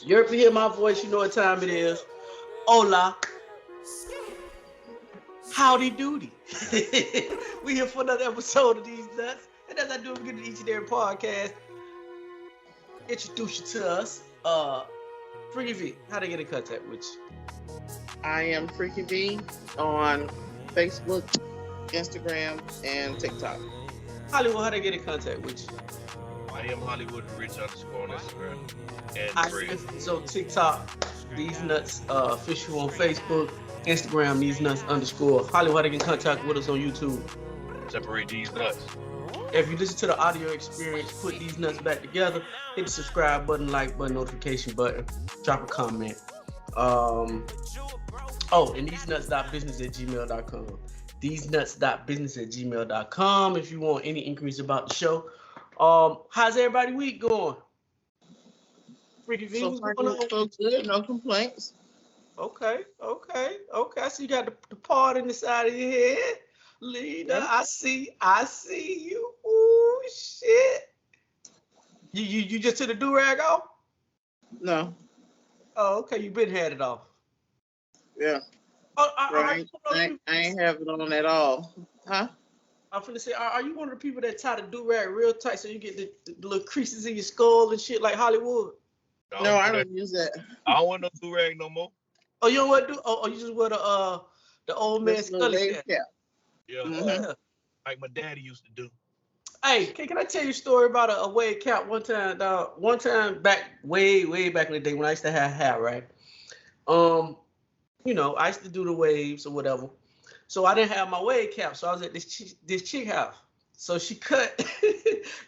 You ever hear my voice, you know what time it is. Hola. Howdy doody. We here for another episode of These Nuts. And as I do begin each and every podcast, introduce you to us. Freaky V, how they get in contact with you? I am Freaky V on Facebook, Instagram, and TikTok. Hollywood, how they get in contact with you? I am Hollywood Rich _ on Instagram and Thread. So TikTok, These Nuts official on Facebook, Instagram, These Nuts _ Hollywood, how they get in contact with us on YouTube? Separate these nuts. If you listen to the audio experience, put these nuts back together, hit the subscribe button, like button, notification button, drop a comment. And thesenuts.business@gmail.com. Thesenuts.business@gmail.com if you want any increase about the show. How's everybody week going? Freaky V, what's going on? So good, no complaints. Okay. I see you got the part in the side of your head. Leader, I see you. Ooh, shit. You just took the do-rag off? No. Oh, okay. You been had it off. Yeah. Oh, I ain't have it on at all. Huh? I'm finna say, are you one of the people that tie the do-rag real tight so you get the little creases in your skull and shit like Hollywood? No, I don't use that. I don't want no do-rag no more. Oh, you don't want to do? Oh, you just wear the old man Scully cap. Yeah, Mm-hmm. like my daddy used to do. Hey, can I tell you a story about a wave cap one time, dog? One time back, way back in the day when I used to have hair, right? I used to do the waves or whatever. So I didn't have my wave cap, so I was at this chick house. So she cut, back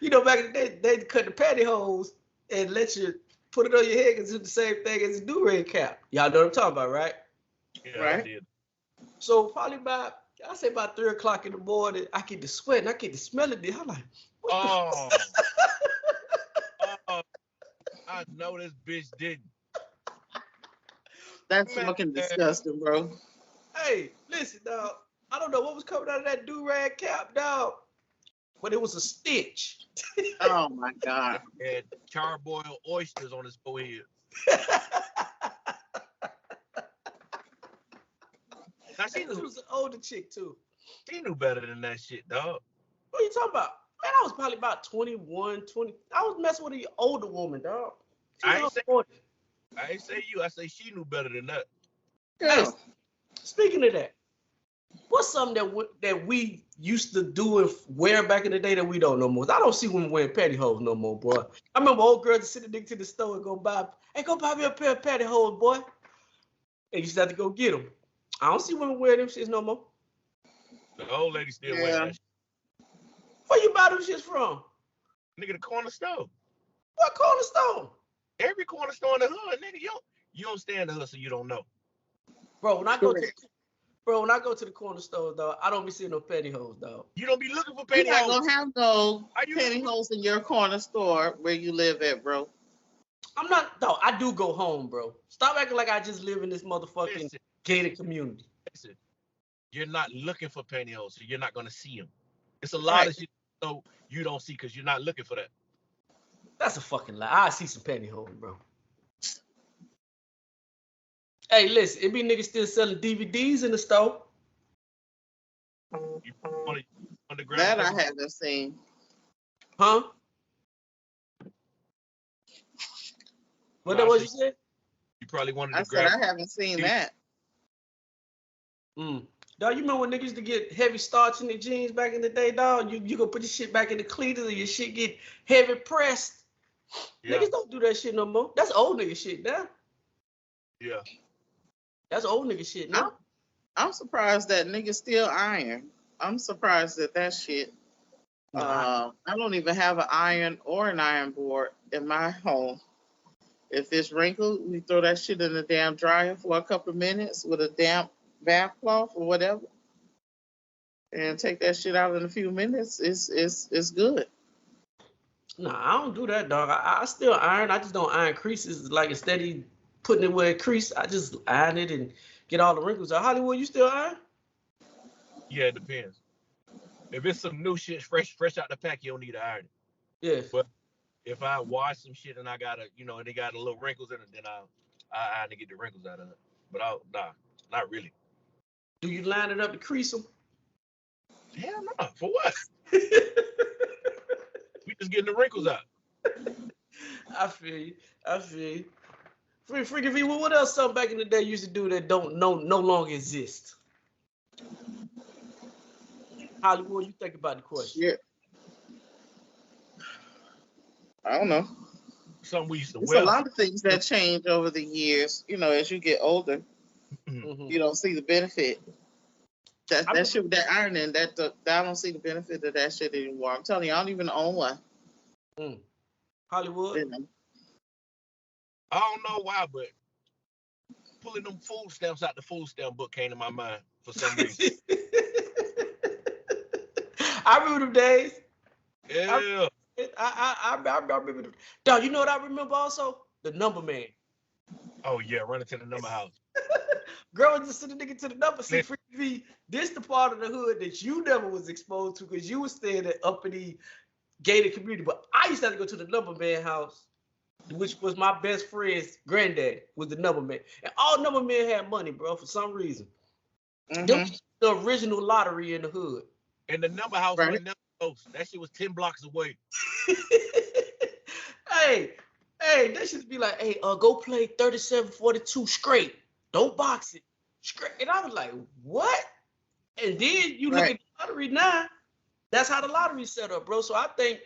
in the day, they cut the pantyhose and let you put it on your head because it's the same thing as a do-rag cap. Y'all know what I'm talking about, right? Yeah, Right. I did. So probably about 3 o'clock in the morning, I get the sweat and I get the smell of it. I'm like, Oh. I know this bitch didn't. That's Man. fucking disgusting, bro. hey, listen, dog. I don't know what was coming out of that do-rag cap, dog, but it was a stitch. Oh my God. Had charboiled oysters on his forehead. Now This was an older chick too. she knew better than that shit, dog. What are you talking about? Man, I was probably about 21, 20. I was messing with an older woman, dog. She I was ain't 40. I ain't say you. I say she knew better than that. Yeah. Hey, speaking of that, what's something that we used to do and wear back in the day that we don't no more? I don't see women wearing pantyhose no more, boy. I remember old girls that send a nigga to the store and go buy me a pair of pantyhose, boy. And you just have to go get them. I don't see women wearing them shits no more. The old lady still Yeah. wearing that shit. Where you buy them shits from? Nigga, the corner store. What corner store? Every corner store in the hood, nigga, you don't stay in the hood, so you don't know. Bro, when I go to Correct. the corner store, dog, I don't be seeing no pantyhose, dog. You don't be looking for You're not pantyhose. gonna have no Are you- pantyhose in your corner store where you live at, bro. I'm not, dog. I do go home, bro. Stop acting like I just live in this motherfucking Listen, gated community. listen. You're not looking for pantyhose, so you're not gonna see them. It's a lot Right. of shit so you don't see because you're not looking for that. That's a fucking lie. I see some pantyhose, bro. Hey, listen, it be niggas still selling DVDs in the store. You on the ground. That I haven't seen. Huh? What that was you said? You probably wanted I to said grab. I haven't seen that. Dog, you remember when niggas used to get heavy starch in their jeans back in the day, dog? You go put your shit back in the cleaners and your shit get heavy pressed. Yeah, Niggas don't do that shit no more. That's old nigga shit now. yeah. That's old nigga shit now. I'm surprised that niggas still iron. I'm surprised at that shit. I don't even have an iron or an iron board in my home. If it's wrinkled, we throw that shit in the damn dryer for a couple of minutes with a damp bath cloth or whatever, and take that shit out in a few minutes. It's good. Nah, I don't do that, dog. I still iron. I just don't iron creases. Like instead of putting it where it crease, I just iron it and get all the wrinkles out. Hollywood, you still iron? Yeah, it depends. If it's some new shit fresh out the pack, you don't need to iron it. Yeah. But if I wash some shit and I got and they got a little wrinkles in it, then I had to get the wrinkles out of it. But nah, not really. Do you line it up to crease them? Hell no. For what? We just getting the wrinkles out. I feel you. I feel you. Freaky V, what else something back in the day you used to do that no longer exist? Hollywood, you think about the question. Yeah. I don't know. Something we used to There's wear. a lot of things that change over the years. As you get older, Mm-hmm. you don't see the benefit. That shit, that ironing, I don't see the benefit of that shit anymore. I'm telling you, I don't even own one. Hollywood. I don't know why, but pulling them food stamps out the food stamp book came to my mind for some reason. I remember them days. Yeah. I remember them. Dog, you know what I remember also? The number man. Oh yeah, running to the number house. Girl, just send a nigga to the number. See, Freaky V, this the part of the hood that you never was exposed to because you was staying at uppity gated community. But I used to have to go to the number man house, which was my best friend's granddad, was the number man. And all number men had money, bro, for some reason. Mm-hmm. The original lottery in the hood. And the number house was never close. That shit was 10 blocks away. Hey, they should be like, hey, go play 3742 straight. Don't box it. Straight. And I was like, what? And then you look at the lottery now. That's how the lottery set up, bro. So I think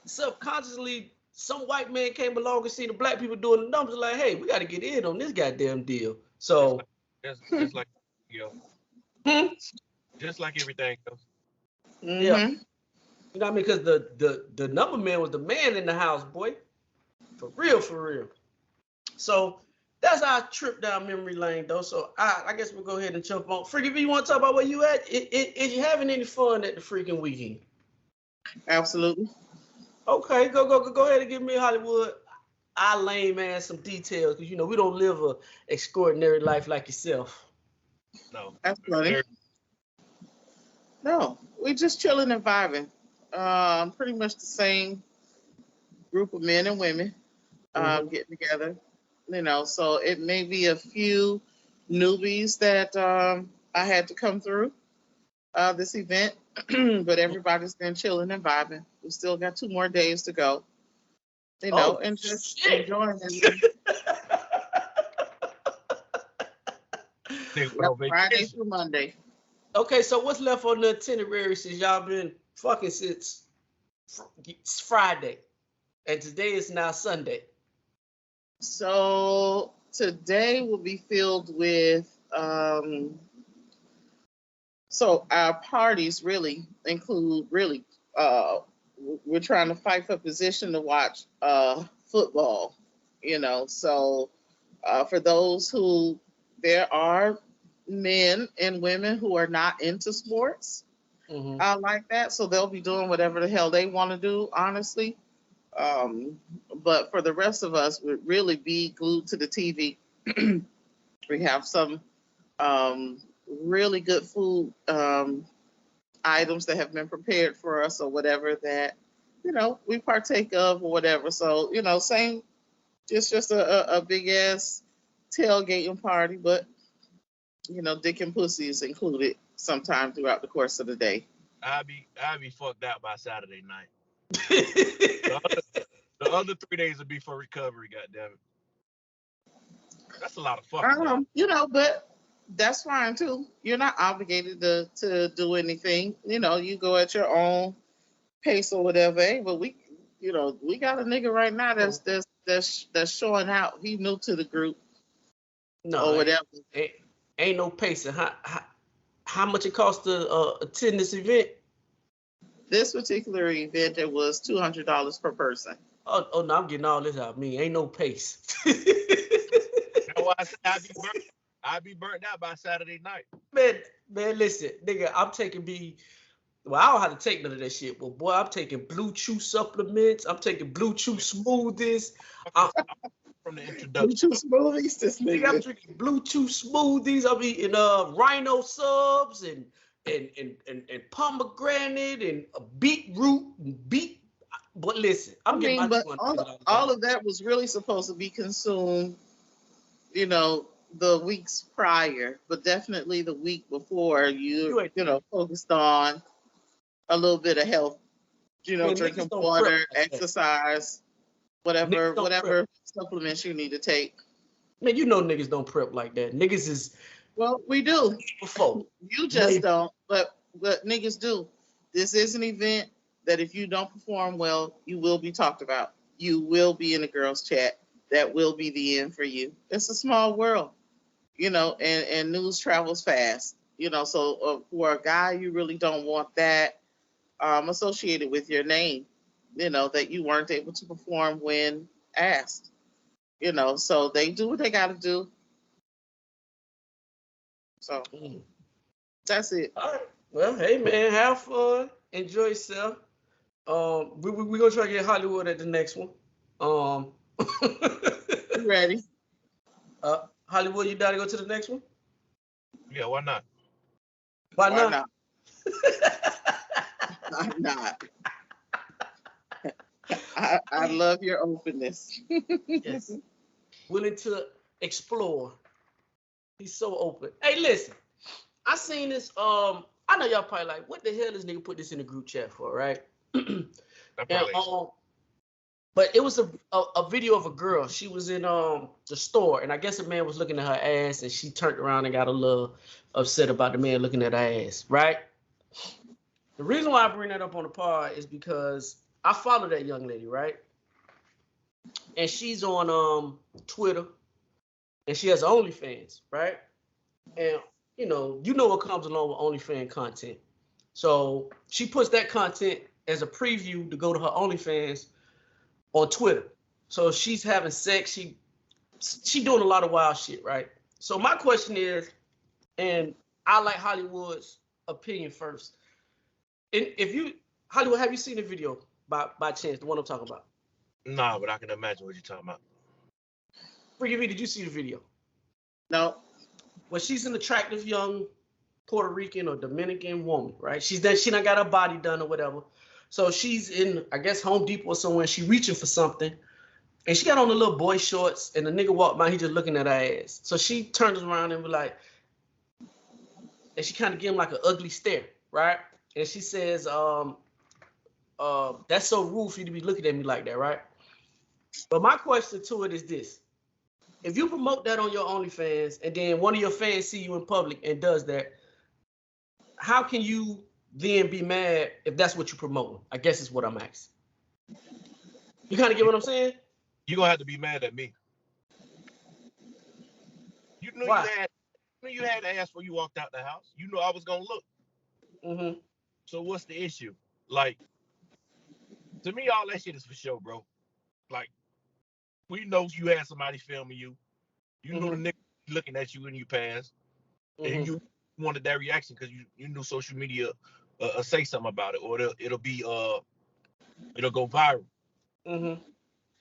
subconsciously some white man came along and seen the black people doing the numbers like, hey, we got to get in on this goddamn deal. So just like just like everything else. Mm-hmm. Yeah. You know what I mean? Because the number man was the man in the house, boy. For real, for real. So that's our trip down memory lane, though. So I guess we'll go ahead and jump on. Freaky V, you want to talk about where you at? Is you having any fun at the freaking weekend? Absolutely. Okay, go ahead and give me Hollywood. I lame man some details because we don't live a extraordinary life like yourself. No. That's funny. No, we just chilling and vibing. Pretty much the same group of men and women getting together. So it may be a few newbies that I had to come through this event, but everybody's been chilling and vibing. We still got 2 more days to go. And just enjoying it. Friday through Monday. Okay, so what's left on the itinerary since y'all been fucking since Friday, and today is now Sunday? So today will be filled with so our parties really include we're trying to fight for position to watch football, so for those who there are men and women who are not into sports like that, so they'll be doing whatever the hell they want to do, honestly. But for the rest of us, we'd really be glued to the TV. We have some really good food items that have been prepared for us or whatever that, we partake of or whatever. So, same, it's just a big ass tailgating party, but, dick and pussy is included sometime throughout the course of the day. I'll be fucked out by Saturday night. The other 3 days will be for recovery, goddammit. That's a lot of fucking. But that's fine too. You're not obligated to do anything. You go at your own pace or whatever. Hey, but we got a nigga right now that's showing out. He new to the group. No, or whatever. Ain't no pacing. How much it costs to attend this event? This particular event, it was $200 per person. Oh no, I'm getting all this out of me. Ain't no pace. That's why I said I'd be burnt out by Saturday night. Man, listen, nigga, I'm taking well, I don't have to take none of that shit, but boy, I'm taking Blue Chew supplements. I'm taking Blue Chew smoothies. From the introduction. Blue Chew smoothies, this nigga. I'm drinking Blue Chew smoothies. I'm eating rhino subs and pomegranate and beetroot and beet. But listen, I I'm getting mean, my but 200 all the all time. of that was really supposed to be consumed, you know, the weeks prior, but definitely the week before You ain't focused on a little bit of health, man, niggas drinking don't prep water, like that. exercise, Niggas don't prep. whatever supplements you need to take. Man, you know niggas don't prep like that. Niggas is Well, we do. before. You just Maybe. don't, but niggas do. This is an event that if you don't perform well, you will be talked about. You will be in a girls' chat. That will be the end for you. It's a small world, and news travels fast. So for a guy, you really don't want that associated with your name. That you weren't able to perform when asked. So they do what they got to do. So Mm. that's it. All right. Well, hey man, have fun. Enjoy yourself. We gonna try to get Hollywood at the next one. Um, You ready? Hollywood, you down to go to the next one? Yeah, why not? Why Why not? not? I'm not. I love your openness. Yes. Willing to explore. He's so open. Hey, listen. I seen this. I know y'all probably like, what the hell this nigga put this in the group chat for, right? and That probably ain't so. but it was a video of a girl. She was in the store, and I guess a man was looking at her ass, and she turned around and got a little upset about the man looking at her ass, right? The reason why I bring that up on the pod is because I follow that young lady, right? And she's on Twitter, and she has OnlyFans, right? And you know what comes along with OnlyFans content. So she puts that content as a preview to go to her OnlyFans on Twitter. So she's having sex. She doing a lot of wild shit, right? So my question is, and I like Hollywood's opinion first. And if you Hollywood, have you seen the video by chance, the one I'm talking about? Nah, but I can imagine what you're talking about. Forgive me, did you see the video? No. Well, she's an attractive young Puerto Rican or Dominican woman, right? She done got her body done or whatever. So she's in, I guess, Home Depot or somewhere. She reaching for something, and she got on the little boy shorts. And the nigga walked by, he just looking at her ass. So she turns around and be like, and she kind of give him like an ugly stare, right? And she says, "That's so rude for you to be looking at me like that, right?" But my question to it is this: if you promote that on your OnlyFans, and then one of your fans see you in public and does that, how can you then be mad if that's what you're promoting? I guess is what I'm asking. You kind of get what I'm saying? You're gonna have to be mad at me. You knew Why? you had to ask before you walked out the house. You knew I was gonna look. Mm-hmm. So what's the issue? Like, to me, all that shit is for show, bro. Like, we know you had somebody filming you. You knew the Mm-hmm. nigga looking at you when you passed, and Mm-hmm. you wanted that reaction because you knew social media say something about it, or it'll go viral. Mm-hmm.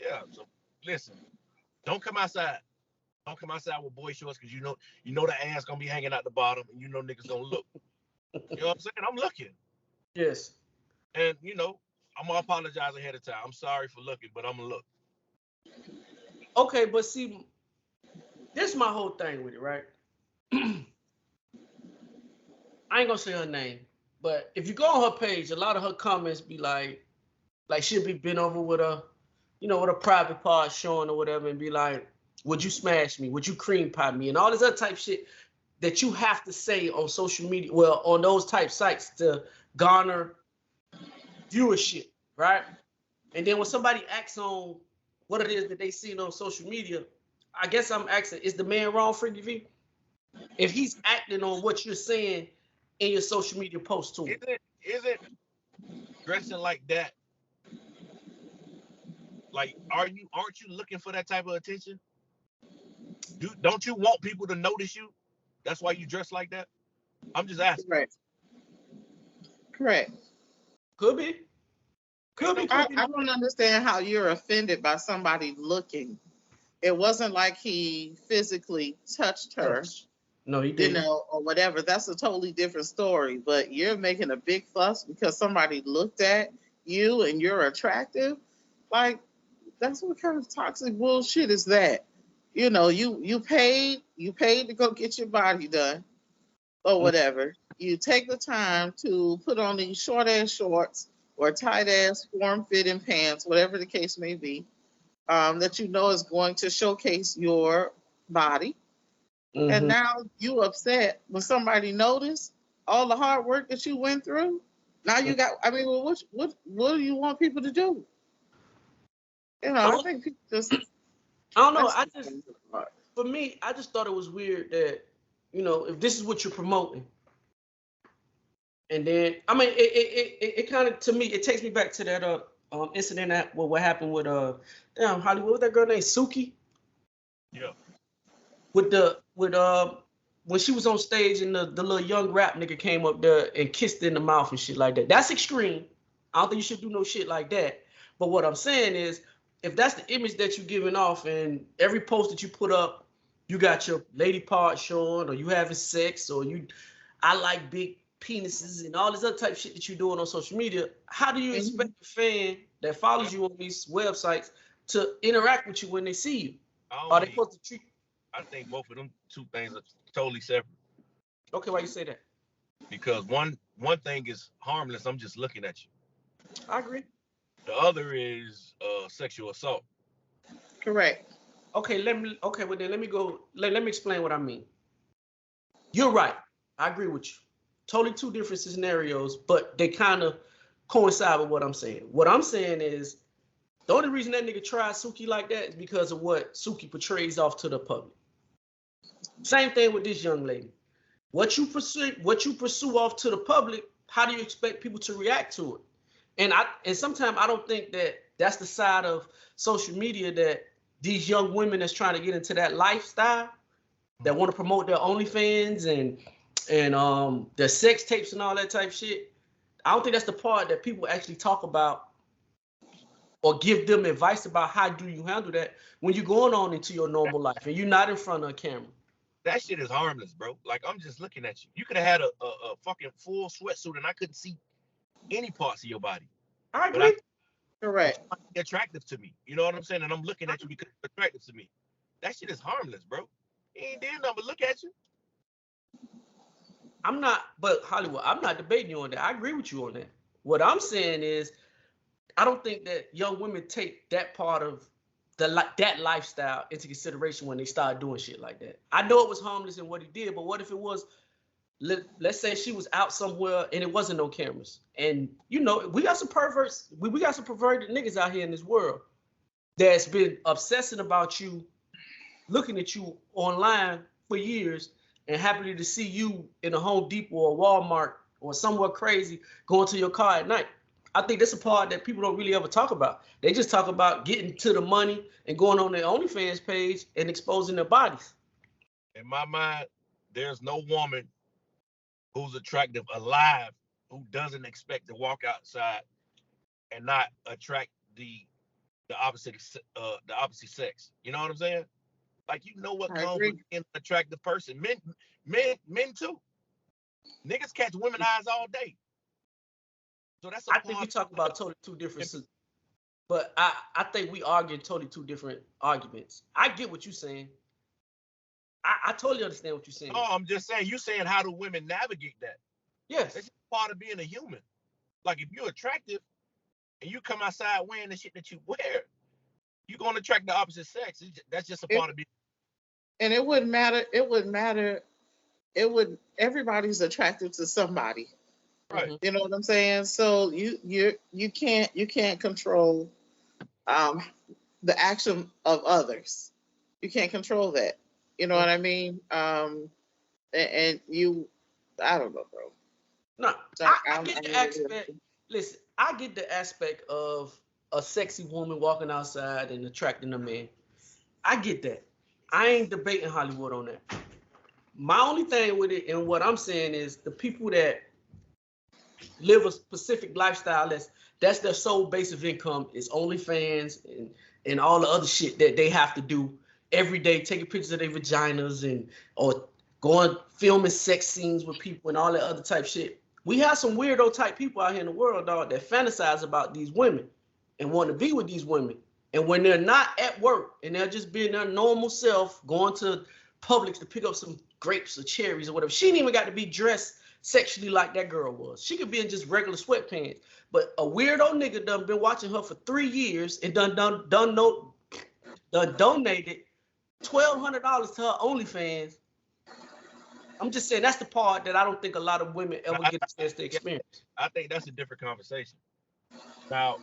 Yeah. So listen, don't come outside. Don't come outside with boy shorts because you know the ass gonna be hanging out the bottom, and you know niggas gonna look. You know what I'm saying? I'm looking, Yes. and I'm gonna apologize ahead of time. I'm sorry for looking, but I'm gonna look. Okay, but see, this is my whole thing with it, right? I ain't gonna say her name, but if you go on her page, a lot of her comments be like she'll be bent over with with a private part showing or whatever, and be like, "Would you smash me? Would you cream pie me?" And all this other type shit that you have to say on social media, well, on those type sites to garner viewership, right? And then when somebody acts on what it is that they seen on social media, I guess I'm asking, is the man wrong, Freaky V? If he's acting on what you're saying in your social media post to him. Isn't dressing like that, like, aren't you looking for that type of attention? Don't you want people to notice you? That's why you dress like that. I'm just asking. Correct. Correct. Could be. Ain't Could be, no could be. I don't understand how you're offended by somebody looking. It wasn't like he physically touched her, No, he didn't. or whatever. That's a totally different story. But you're making a big fuss because somebody looked at you and you're attractive, like that's what kind of toxic bullshit is that? You know, you paid to go get your body done or whatever. You take the time to put on these short ass shorts or tight ass form fitting pants, whatever the case may be, that you know is going to showcase your body. And now you upset when somebody noticed all the hard work that you went through. Now you got. I mean, well, what do you want people to do? You know, I think people just. I don't know. For me, I just thought it was weird that, you know, if this is what you're promoting, and then I mean, it kind of, to me, it takes me back to that incident that what happened with damn Hollywood, what was that girl named Suki? Yeah. When she was on stage and the little young rap nigga came up there and kissed her in the mouth and shit like that. That's extreme. I don't think you should do no shit like that. But what I'm saying is, if that's the image that you're giving off, and every post that you put up, you got your lady part showing, or you having sex, or I like big penises and all this other type of shit that you're doing on social media, how do you expect a fan that follows you on these websites to interact with you when they see you? Are they supposed to treat? I think both of them two things are totally separate. Okay, why you say that? Because one thing is harmless. I'm just looking at you. I agree. The other is sexual assault. Correct. Okay, let me go. Let me explain what I mean. You're right. I agree with you. Totally two different scenarios, but they kind of coincide with what I'm saying. What I'm saying is, the only reason that nigga tried Suki like that is because of what Suki portrays off to the public. Same thing with this young lady. What you pursue off to the public, how do you expect people to react to it? And sometimes I don't think that that's the side of social media that these young women that's trying to get into that lifestyle, that want to promote their OnlyFans and their sex tapes and all that type of shit. I don't think that's the part that people actually talk about or give them advice about how do you handle that when you're going on into your normal life and you're not in front of a camera. That shit is harmless, bro. Like, I'm just looking at you. You could have had a fucking full sweatsuit and I couldn't see any parts of your body. I agree. Correct. You're attractive to me. You know what I'm saying? And I'm looking at you because you're attractive to me. That shit is harmless, bro. He ain't did nothing but look at you. But Hollywood, I'm not debating you on that. I agree with you on that. What I'm saying is, I don't think that young women take that part of that lifestyle into consideration when they start doing shit like that. I know it was harmless in what he did, but what if it was, let's say she was out somewhere and it wasn't no cameras. And, you know, we got some perverts, we got some perverted niggas out here in this world that's been obsessing about you, looking at you online for years, and happy to see you in a Home Depot or Walmart or somewhere crazy going to your car at night. I think that's a part that people don't really ever talk about. They just talk about getting to the money and going on their OnlyFans page and exposing their bodies. In my mind, there's no woman who's attractive alive who doesn't expect to walk outside and not attract the opposite sex. You know what I'm saying? Like, you know what comes with an attractive person. Men too. Niggas catch women eyes all day. So that's I think we talk about totally two different, but I think we argue totally two different arguments. I get what you're saying. I totally understand what you're saying. No, I'm just saying, you saying how do women navigate that? Yes. That's part of being a human. Like, if you're attractive and you come outside wearing the shit that you wear, you're going to attract the opposite sex. That's just a part of being. And it wouldn't matter. Everybody's attracted to somebody. Right. You know what I'm saying? So you can't control the action of others. You can't control that. You know what I mean? And you, I don't know, bro. No, I get the aspect. Listen, I get the aspect of a sexy woman walking outside and attracting a man. I get that. I ain't debating Hollywood on that. My only thing with it, and what I'm saying is, the people that live a specific lifestyle that's their sole base of income is OnlyFans and all the other shit that they have to do every day, taking pictures of their vaginas or going filming sex scenes with people and all that other type shit. we have some weirdo type people out here in the world, dog, that fantasize about these women and want to be with these women. And when they're not at work and they're just being their normal self, going to Publix to pick up some grapes or cherries or whatever, she ain't even got to be dressed sexually like that girl was. She could be in just regular sweatpants. But a weirdo nigga done been watching her for 3 years and done donated $1,200 to her OnlyFans. I'm just saying that's the part that I don't think a lot of women ever get a chance to experience. I think that's a different conversation. Now,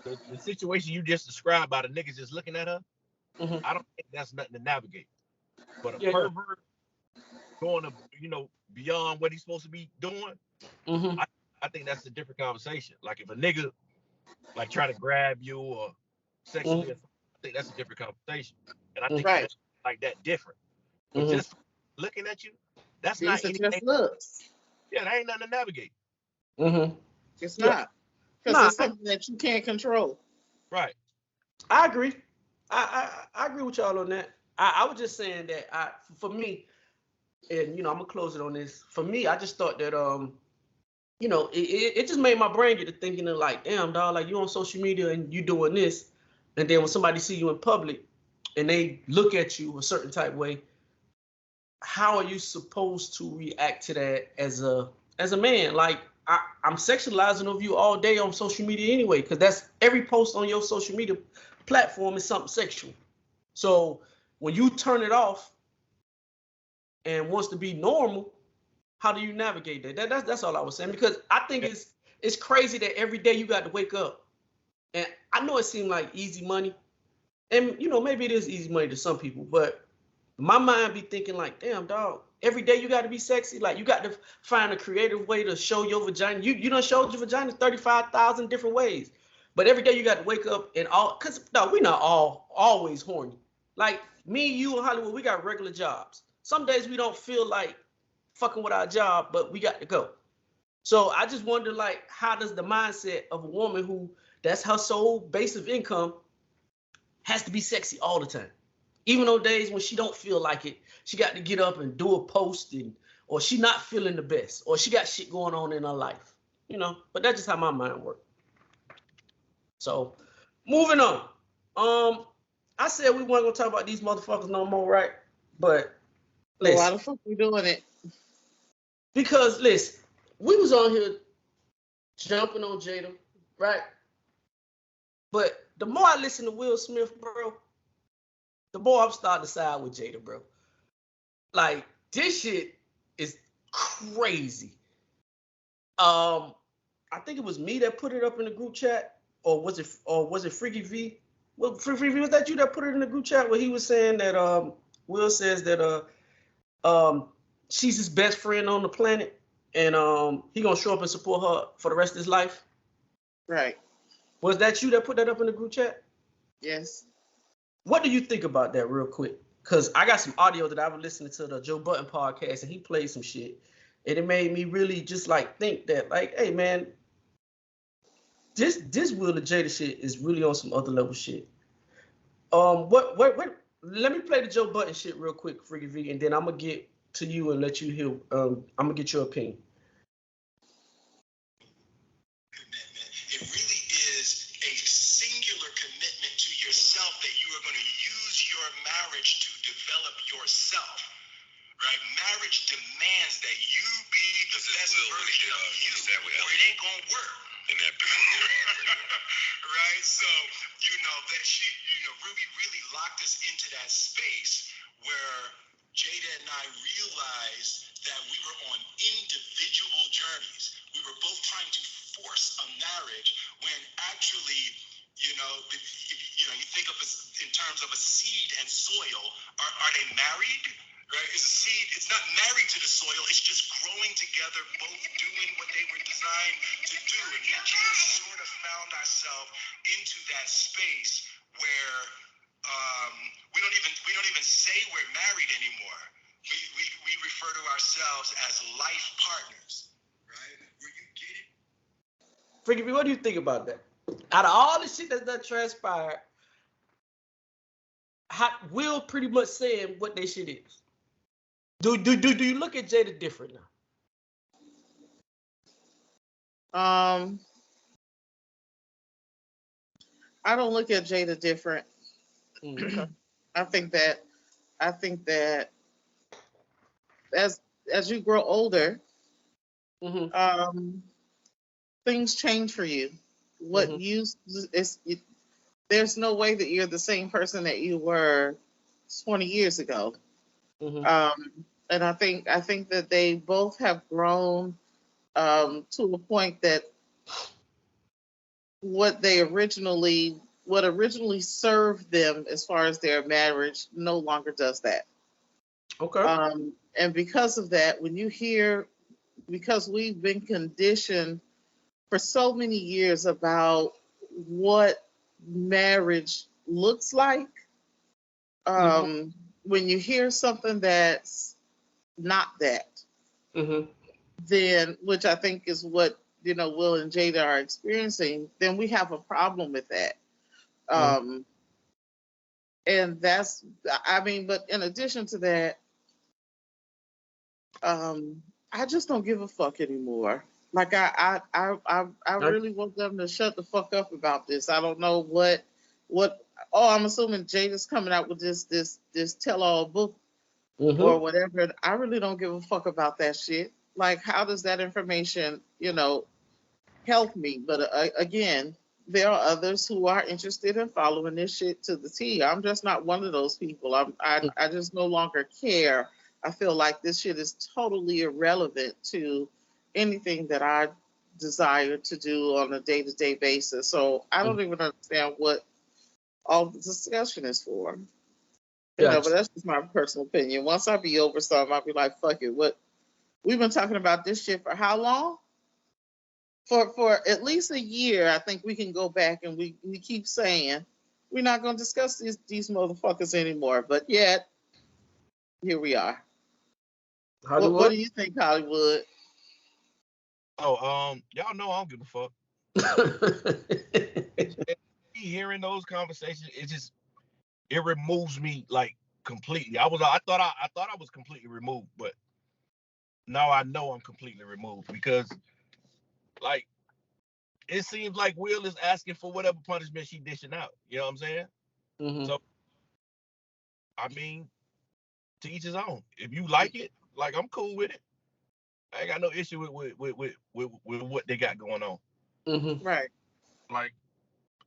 the situation you just described by the niggas just looking at her, I don't think that's nothing to navigate. But a pervert going beyond what he's supposed to be doing, I think that's a different conversation. Like if a nigga like try to grab you or sexually, I think that's a different conversation. And I think like that different. But just looking at you, that's not anything. Just looks. Yeah, that ain't nothing to navigate. It's not. Because it's something that you can't control. Right. I agree. I agree with y'all on that. I was just saying that for me, and I'm gonna close it on this. For me, I just thought that it just made my brain get to thinking of like, damn, dog, like you on social media and you doing this, and then when somebody see you in public and they look at you a certain type way, how are you supposed to react to that as a man? Like I'm sexualizing of you all day on social media anyway, because that's every post on your social media platform is something sexual. So when you turn it off and wants to be normal, how do you navigate that? That's all I was saying, because I think it's crazy that every day you got to wake up, and I know it seemed like easy money, and maybe it is easy money to some people, but my mind be thinking like, damn, dog, every day you got to be sexy. Like you got to find a creative way to show your vagina. You done showed your vagina 35,000 different ways, but every day you got to wake up and because we not all always horny. Like me, you, and Hollywood, we got regular jobs. Some days we don't feel like fucking with our job, but we got to go. So I just wonder, like, how does the mindset of a woman who that's her sole base of income has to be sexy all the time? Even on days when she don't feel like it, she got to get up and do a post, or she not feeling the best, or she got shit going on in her life, But that's just how my mind works. So, moving on. I said we weren't gonna talk about these motherfuckers no more, right? But listen, why the fuck we doing it? Because listen, we was on here jumping on Jada, right? But the more I listen to Will Smith, bro, the more I'm starting to side with Jada, bro. Like, this shit is crazy. I think it was me that put it up in the group chat, or was it Freaky V? Well, Freaky V, was that you that put it in the group chat where he was saying that Will says that she's his best friend on the planet, and he gonna show up and support her for the rest of his life? Right. Was that you that put that up in the group chat? Yes. What do you think about that, real quick? Because I got some audio that I was listening to the Joe Budden podcast, and he played some shit, and it made me really just like think that, like, hey man, this Will and Jada shit is really on some other level shit. What? Let me play the Joe Budden shit real quick, Freaky V, and then I'm gonna get to you and let you hear. I'm gonna get your opinion. It really is a singular commitment to yourself that you are going to use your marriage to develop yourself, right? Marriage demands that you be the best version of you, or it ain't going to work. Right? So, that she, Ruby really locked us into that space where Jada and I realized that we were on individual journeys. We were both trying to force a marriage when actually, if you think of it in terms of a seed and soil, are they married? Right? Is a seed, it's not married to the soil, it's just growing together, both doing what they were designed to do. And we just sort of found ourselves into that space where we don't even say we're married anymore. We refer to ourselves as life partners, right? Where you get it? Freaky V, what do you think about that? Out of all the shit that's transpired, Will pretty much saying what they shit is. Do you look at Jada different now? Um, I don't look at Jada different. Okay. I think that as you grow older, Mhm. um, things change for you. What Mhm. you is it, there's no way that you're the same person that you were 20 years ago. Mhm. And I think that they both have grown to a point that what they originally what originally served them as far as their marriage no longer does that. Okay. And because of that, when you hear, because we've been conditioned for so many years about what marriage looks like, Mhm. when you hear something that's not that, Mhm. then, which I think is what Will and Jada are experiencing, then we have a problem with that. Mhm. Um, and that's, I mean, but in addition to that, I just don't give a fuck anymore. Like I I, really want them to shut the fuck up about this. I don't know what. Oh, I'm assuming Jada's coming out with this tell all book or mhm. whatever. I really don't give a fuck about that shit. Like, how does that information, help me? But again, there are others who are interested in following this shit to the T. I'm just not one of those people. I just no longer care. I feel like this shit is totally irrelevant to anything that I desire to do on a day-to-day basis. So I Mhm. don't even understand what all the discussion is for. But Gotcha. that's just my personal opinion. Once I be over something, I'll be like, fuck it. What we've been talking about this shit for how long? For at least a year. I think we can go back and we keep saying we're not going to discuss these motherfuckers anymore. But yet here we are. What Hollywood. do you think, Hollywood? Oh, y'all know I don't give a fuck. And me hearing those conversations, it removes me like completely. I thought I was completely removed, but now I know I'm completely removed because like it seems like Will is asking for whatever punishment she dishing out. You know what I'm saying? Mhm. So I mean, to each his own. If you like it, like I'm cool with it. I ain't got no issue with what they got going on. Mhm. Right. Like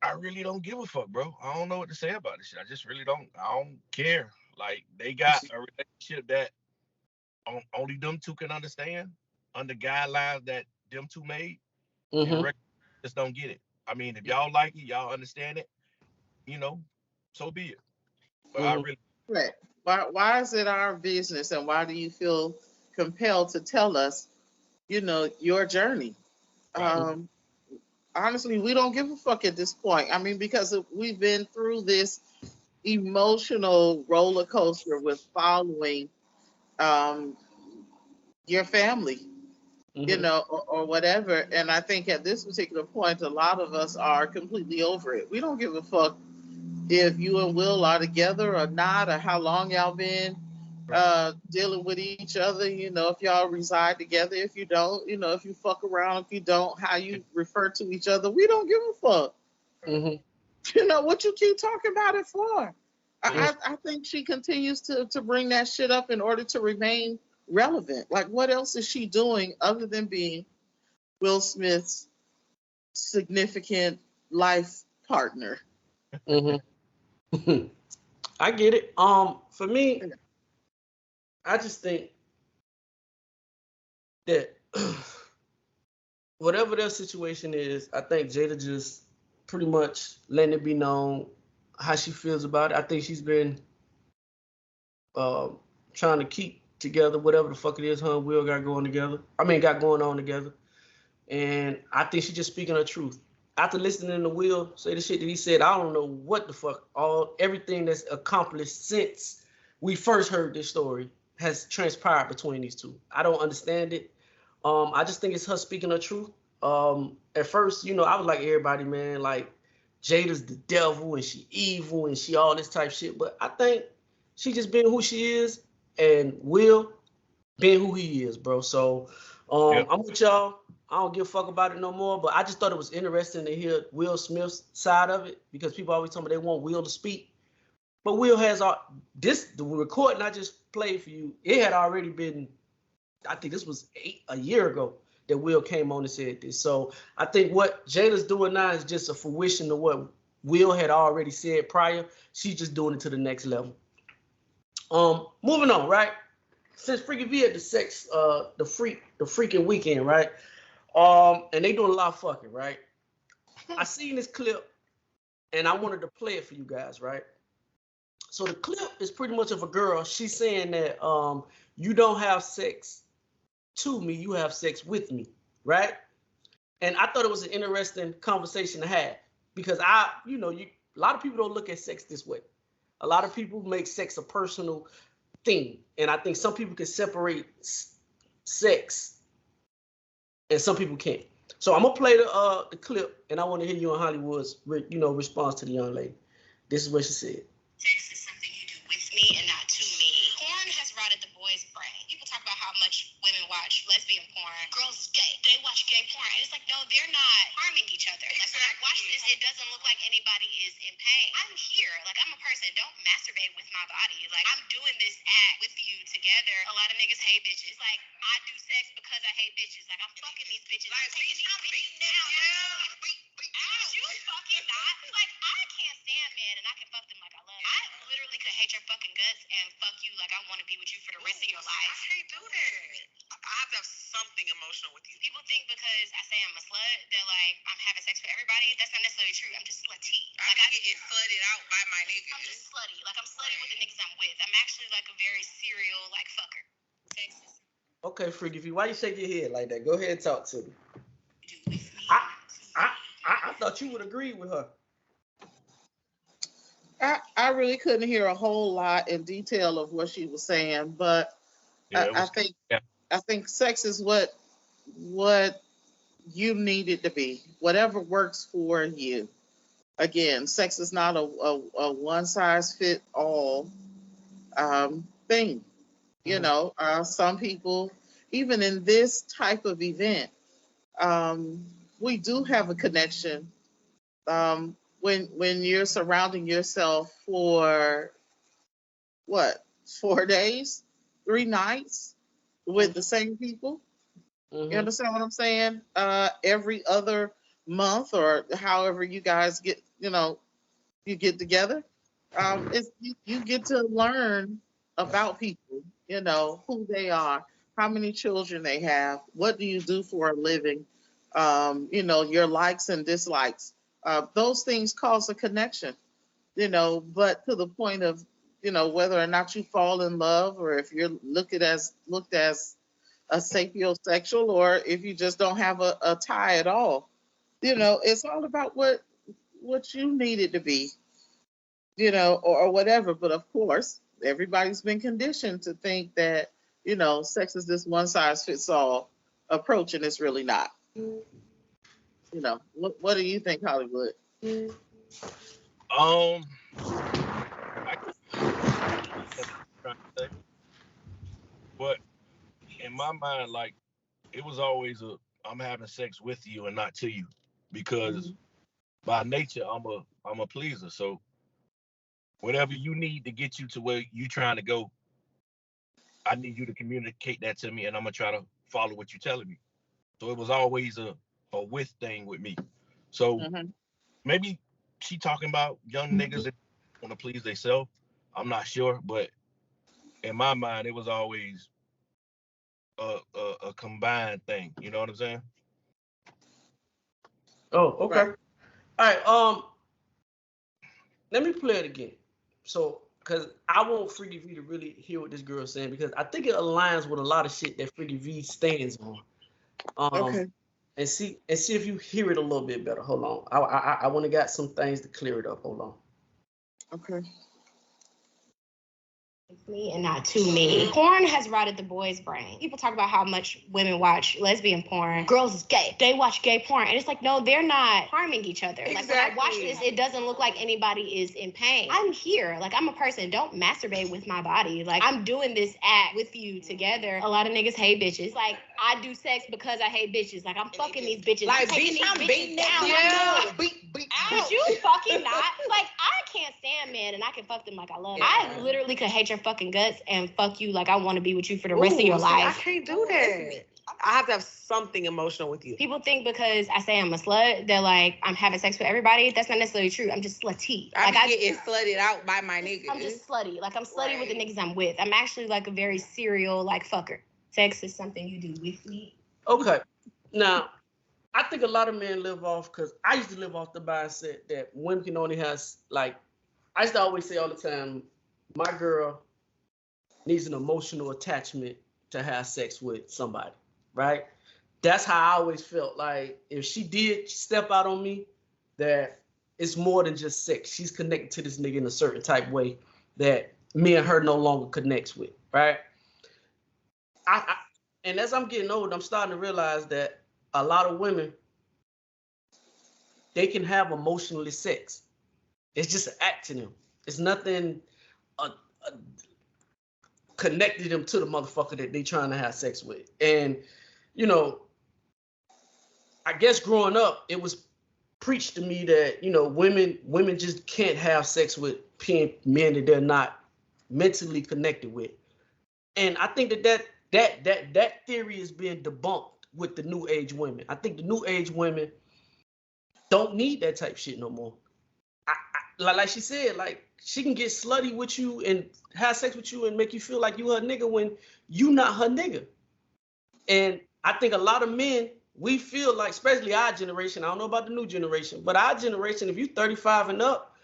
I really don't give a fuck, bro. I don't know what to say about this shit. I just really don't. I don't care. Like they got a relationship that only them two can understand under guidelines that them two made, and the Mhm. rest just don't get it. I mean, if y'all like it, y'all understand it, you know, so be it. But I Mhm. really, Right. Why is it our business, and why do you feel compelled to tell us, your journey? right, Um, Honestly, we don't give a fuck at this point. I mean, because we've been through this emotional roller coaster with following um, your family, Mhm. or whatever. And I think at this particular point, a lot of us are completely over it. We don't give a fuck if you and Will are together or not, or how long y'all been right. dealing with each other. If y'all reside together, if you don't, if you fuck around, if you don't, how Yeah, you refer to each other. We don't give a fuck. right. Mhm. What you keep talking about it for? Yeah, I think she continues to bring that shit up in order to remain relevant. Like, what else is she doing other than being Will Smith's significant life partner? Mhm. I get it. For me, I just think that whatever their situation is, I think Jada just pretty much letting it be known how she feels about it. I think she's been uh, trying to keep together whatever the fuck it is her and Will got going together. I mean, got going on together. And I think she's just speaking her truth. After listening to Will say the shit that he said, I don't know what the fuck everything that's accomplished since we first heard this story has transpired between these two. I don't understand it. I just think it's her speaking her truth. At first, I was like everybody, man, like Jada's the devil and she evil and she all this type shit. But I think she just being who she is and Will being who he is, bro. So yeah. I'm with y'all. I don't give a fuck about it no more. But I just thought it was interesting to hear Will Smith's side of it because people always tell me they want Will to speak. But Will has the recording I just played for you. It had already been, I think this was a year ago that Will came on and said this. So I think what Jada's doing now is just a fruition of what Will had already said prior. She's just doing it to the next level. Moving on, right? Since Freaky V had the freaking weekend, right? And they doing a lot of fucking, right? I seen this clip and I wanted to play it for you guys, right? So the clip is pretty much of a girl. She's saying that you don't have sex to me, you have sex with me, right? And I thought it was an interesting conversation to have because a lot of people don't look at sex this way. A lot of people make sex a personal thing, and I think some people can separate sex, and some people can't. So I'm gonna play the clip, and I want to hear you and Hollywood's response to the young lady. This is what she said. Sex is something you do with me and not to me. Porn has rotted the boys' brain. People talk about how much women watch lesbian porn. Girls gay. They watch gay porn. And it's like, no, they're not harming each other. Like, when I watch this, it doesn't look like anybody is in pain. I'm here. Like, I'm a person. Don't masturbate with my body. Like, I'm doing this act with you together. A lot of niggas hate bitches. Like, I do sex because I hate bitches. Like, I'm fucking these bitches. Like, taking these bitches down. You fucking not. Like, I can't stand men and I can fuck them like I love. I literally could hate your fucking guts and fuck you like I want to be with you for the rest of your life. I can't do that. I have to have something emotional with you. People think because I say I'm a slut that like I'm having sex for everybody. That's not necessarily true. I'm just slutty. Like I get slutted out by my niggas. I'm just slutty. Like I'm slutty with the niggas I'm with. I'm actually like a very serial like fucker. Texas. Okay, Freaky V, why you shake your head like that? Go ahead and talk to me. I thought you would agree with her. I really couldn't hear a whole lot in detail of what she was saying, but I think sex is what you need it to be. Whatever works for you. Again, sex is not a one size fit all thing. Some people, even in this type of event, we do have a connection. When you're surrounding yourself for what 4 days, 3 nights with the same people. Mm-hmm. You understand what I'm saying? Every other month or however you guys get, you get together. You get to learn about people, who they are, how many children they have, what do you do for a living, your likes and dislikes. Those things cause a connection, but to the point of, whether or not you fall in love or if you're looked as a sapiosexual or if you just don't have a tie at all. It's all about what you need it to be, or whatever. But of course, everybody's been conditioned to think that, sex is this one size fits all approach, and it's really not. What do you think, Hollywood? I but in my mind, like it was always I'm having sex with you and not to you because by nature I'm a pleaser. So whatever you need to get you to where you trying to go, I need you to communicate that to me, and I'm gonna try to follow what you're telling me. So it was always a with thing with me. So maybe she talking about young niggas that want to please themselves. I'm not sure, but in my mind, it was always a combined thing. You know what I'm saying? Oh, okay. Right. All right. Let me play it again. So, because I want Freaky V to really hear what this girl's saying because I think it aligns with a lot of shit that Freaky V stands on. Okay. And see if you hear it a little bit better. Hold on. I want to got some things to clear it up. Hold on. Okay. Me and not to me. Porn has rotted the boys' brain. People talk about how much women watch lesbian porn. Girls is gay. They watch gay porn. And it's like, no, they're not harming each other. Exactly. Like, when I watch this, it doesn't look like anybody is in pain. I'm here. Like, I'm a person. Don't masturbate with my body. Like, I'm doing this act with you together. A lot of niggas hate bitches. Like, I do sex because I hate bitches. Like, I'm fucking these bitches. Like, I'm taking these bitches down. Yeah. But you fucking not. Like, I can't stand men and I can fuck them like I love them. I literally could hate your fucking guts and fuck you like I want to be with you for the rest of your life. I can't do that. I have to have something emotional with you. People think because I say I'm a slut, they're like, I'm having sex with everybody. That's not necessarily true. I'm just slutty. I get slutted out by my niggas. I'm just slutty. Like, I'm slutty with the niggas I'm with. I'm actually like a very serial, like, fucker. Sex is something you do with me. Okay. Now, I think a lot of men live off, because I used to live off the mindset that women can only have, like, I used to always say all the time, my girl needs an emotional attachment to have sex with somebody, right? That's how I always felt. Like, if she did step out on me, that it's more than just sex. She's connected to this nigga in a certain type of way that me and her no longer connects with, right? And as I'm getting old, I'm starting to realize that a lot of women, they can have emotionally sex. It's just an act to them. It's nothing connected them to the motherfucker that they trying to have sex with. And, you know, I guess growing up, it was preached to me that, you know, women just can't have sex with men that they're not mentally connected with. And I think that theory is being debunked with the new age women. I think the new age women don't need that type shit no more. Like she said, like, she can get slutty with you and have sex with you and make you feel like you her nigga when you not her nigga. And I think a lot of men, we feel like, especially our generation, I don't know about the new generation, but our generation, if you 35 and up,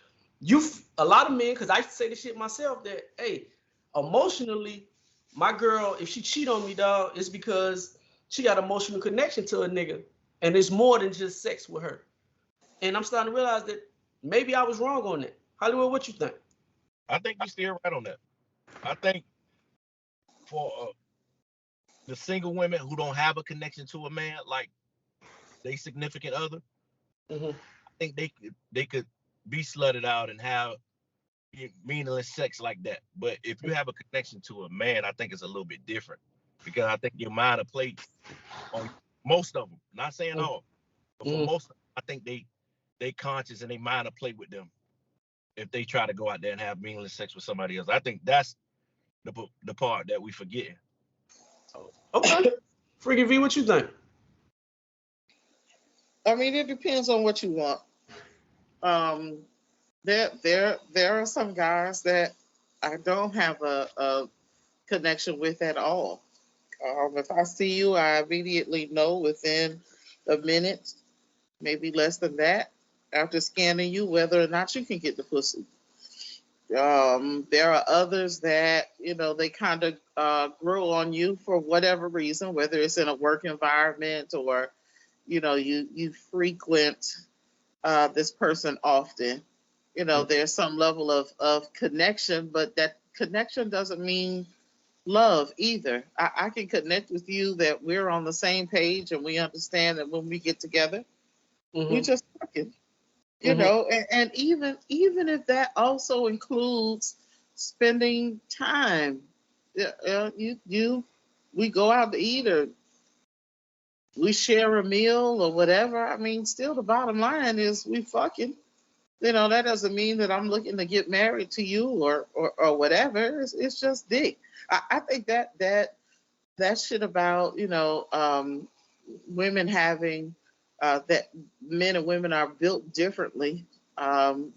a lot of men, because I used to say this shit myself, that, hey, emotionally, my girl, if she cheat on me, dog, it's because she got emotional connection to a nigga. And it's more than just sex with her. And I'm starting to realize that maybe I was wrong on that. Hollywood, what you think? I think you're still right on that. I think for the single women who don't have a connection to a man, like they significant other, I think they could be slutted out and have meaningless sex like that. But if you have a connection to a man, I think it's a little bit different, because I think your mind will play on most of them. Not saying all, but for most of them, I think they conscious and they mind will play with them if they try to go out there and have meaningless sex with somebody else. I think that's the part that we forget. Okay. Freaky V, what you think? I mean, it depends on what you want. There are some guys that I don't have a connection with at all. If I see you, I immediately know within a minute, maybe less than that, after scanning you, whether or not you can get the pussy. There are others that, you know, they kind of grow on you for whatever reason, whether it's in a work environment or, you know, you frequent this person often. You know, there's some level of connection, but that connection doesn't mean love either. I can connect with you that we're on the same page and we understand that when we get together, we just fucking. You know, and even if that also includes spending time, we go out to eat or we share a meal or whatever. I mean, still the bottom line is we fucking. You know, that doesn't mean that I'm looking to get married to you or whatever. It's just dick. I think that shit about, you know, women having that men and women are built differently. That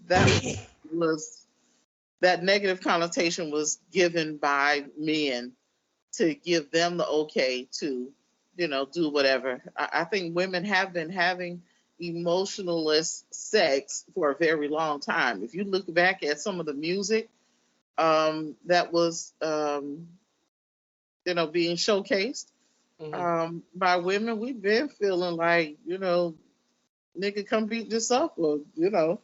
negative connotation was given by men to give them the okay to, you know, do whatever. I think women have been having emotionless sex for a very long time. If you look back at some of the music that was, you know, being showcased by women, we've been feeling like, you know, nigga, come beat this up, or, you know,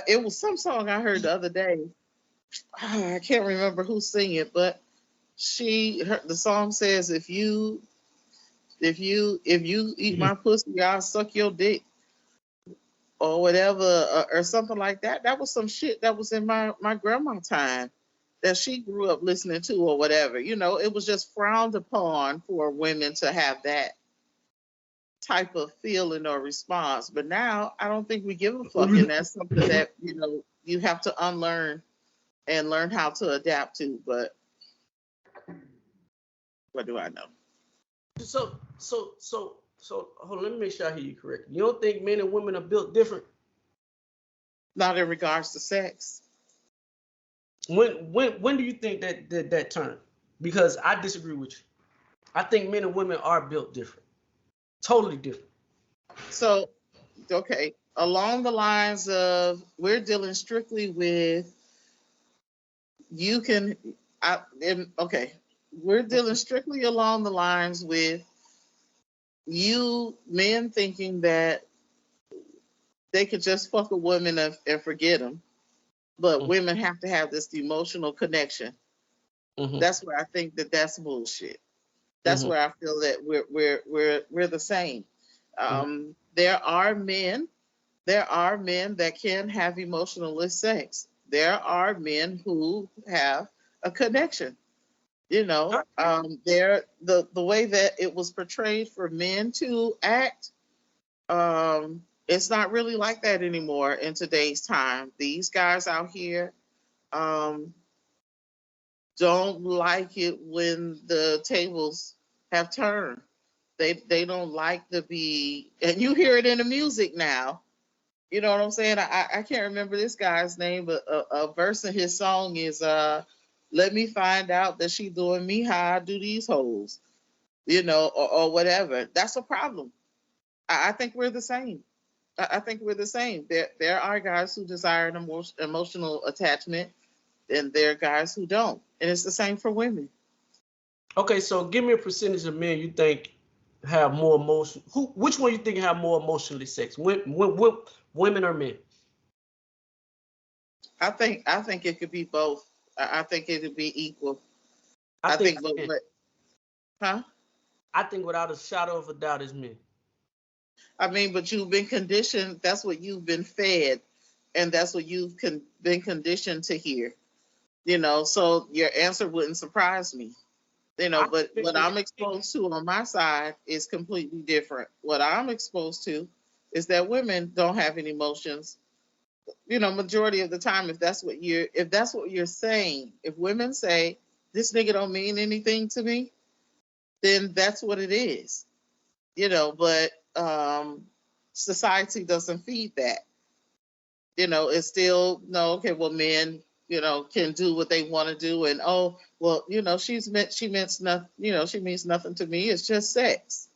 it was some song I heard the other day I can't remember who sing it, but the song says, if you eat my pussy, I'll suck your dick, or whatever, or something like that. That was some shit that was in my grandma time that she grew up listening to, or whatever. It was just frowned upon for women to have that type of feeling or response. But now I don't think we give a fuck, and that's something that you have to unlearn and learn how to adapt to. But what do I know? So hold on, let me make sure I hear you correctly. You don't think men and women are built different? Not in regards to sex. When do you think that turn? Because I disagree with you. I think men and women are built different. Totally different. So, okay, along the lines of, we're dealing strictly with we're dealing strictly along the lines with you men thinking that they could just fuck a woman and forget them, but women have to have this emotional connection. That's where I think that's bullshit. That's where I feel that we're the same. There are men that can have emotionless sex. There are men who have a connection. The way that it was portrayed for men to act, it's not really like that anymore in today's time. These guys out here don't like it when the tables have turned. They don't like to be, and you hear it in the music now. You know what I'm saying? I can't remember this guy's name, but a verse in his song is let me find out that she doing me how I do these hoes, or whatever. That's a problem. I think we're the same. I think we're the same. There are guys who desire an emotional attachment, and there are guys who don't. And it's the same for women. Okay, so give me a percentage of men you think have more emotion. Which one you think have more emotionally sex? Women or men? I think it could be both. I think it could be equal. I think huh? I think without a shadow of a doubt is men. I mean, but you've been conditioned. That's what you've been fed, and that's what you've been conditioned to hear. So your answer wouldn't surprise me. But what I'm exposed to on my side is completely different. What I'm exposed to is that women don't have any emotions. Majority of the time, if that's what you're saying, if women say this nigga don't mean anything to me, then that's what it is. But society doesn't feed that. It's still no, okay, well, men, can do what they want to do, and oh, well, she means nothing, she means nothing to me. It's just sex.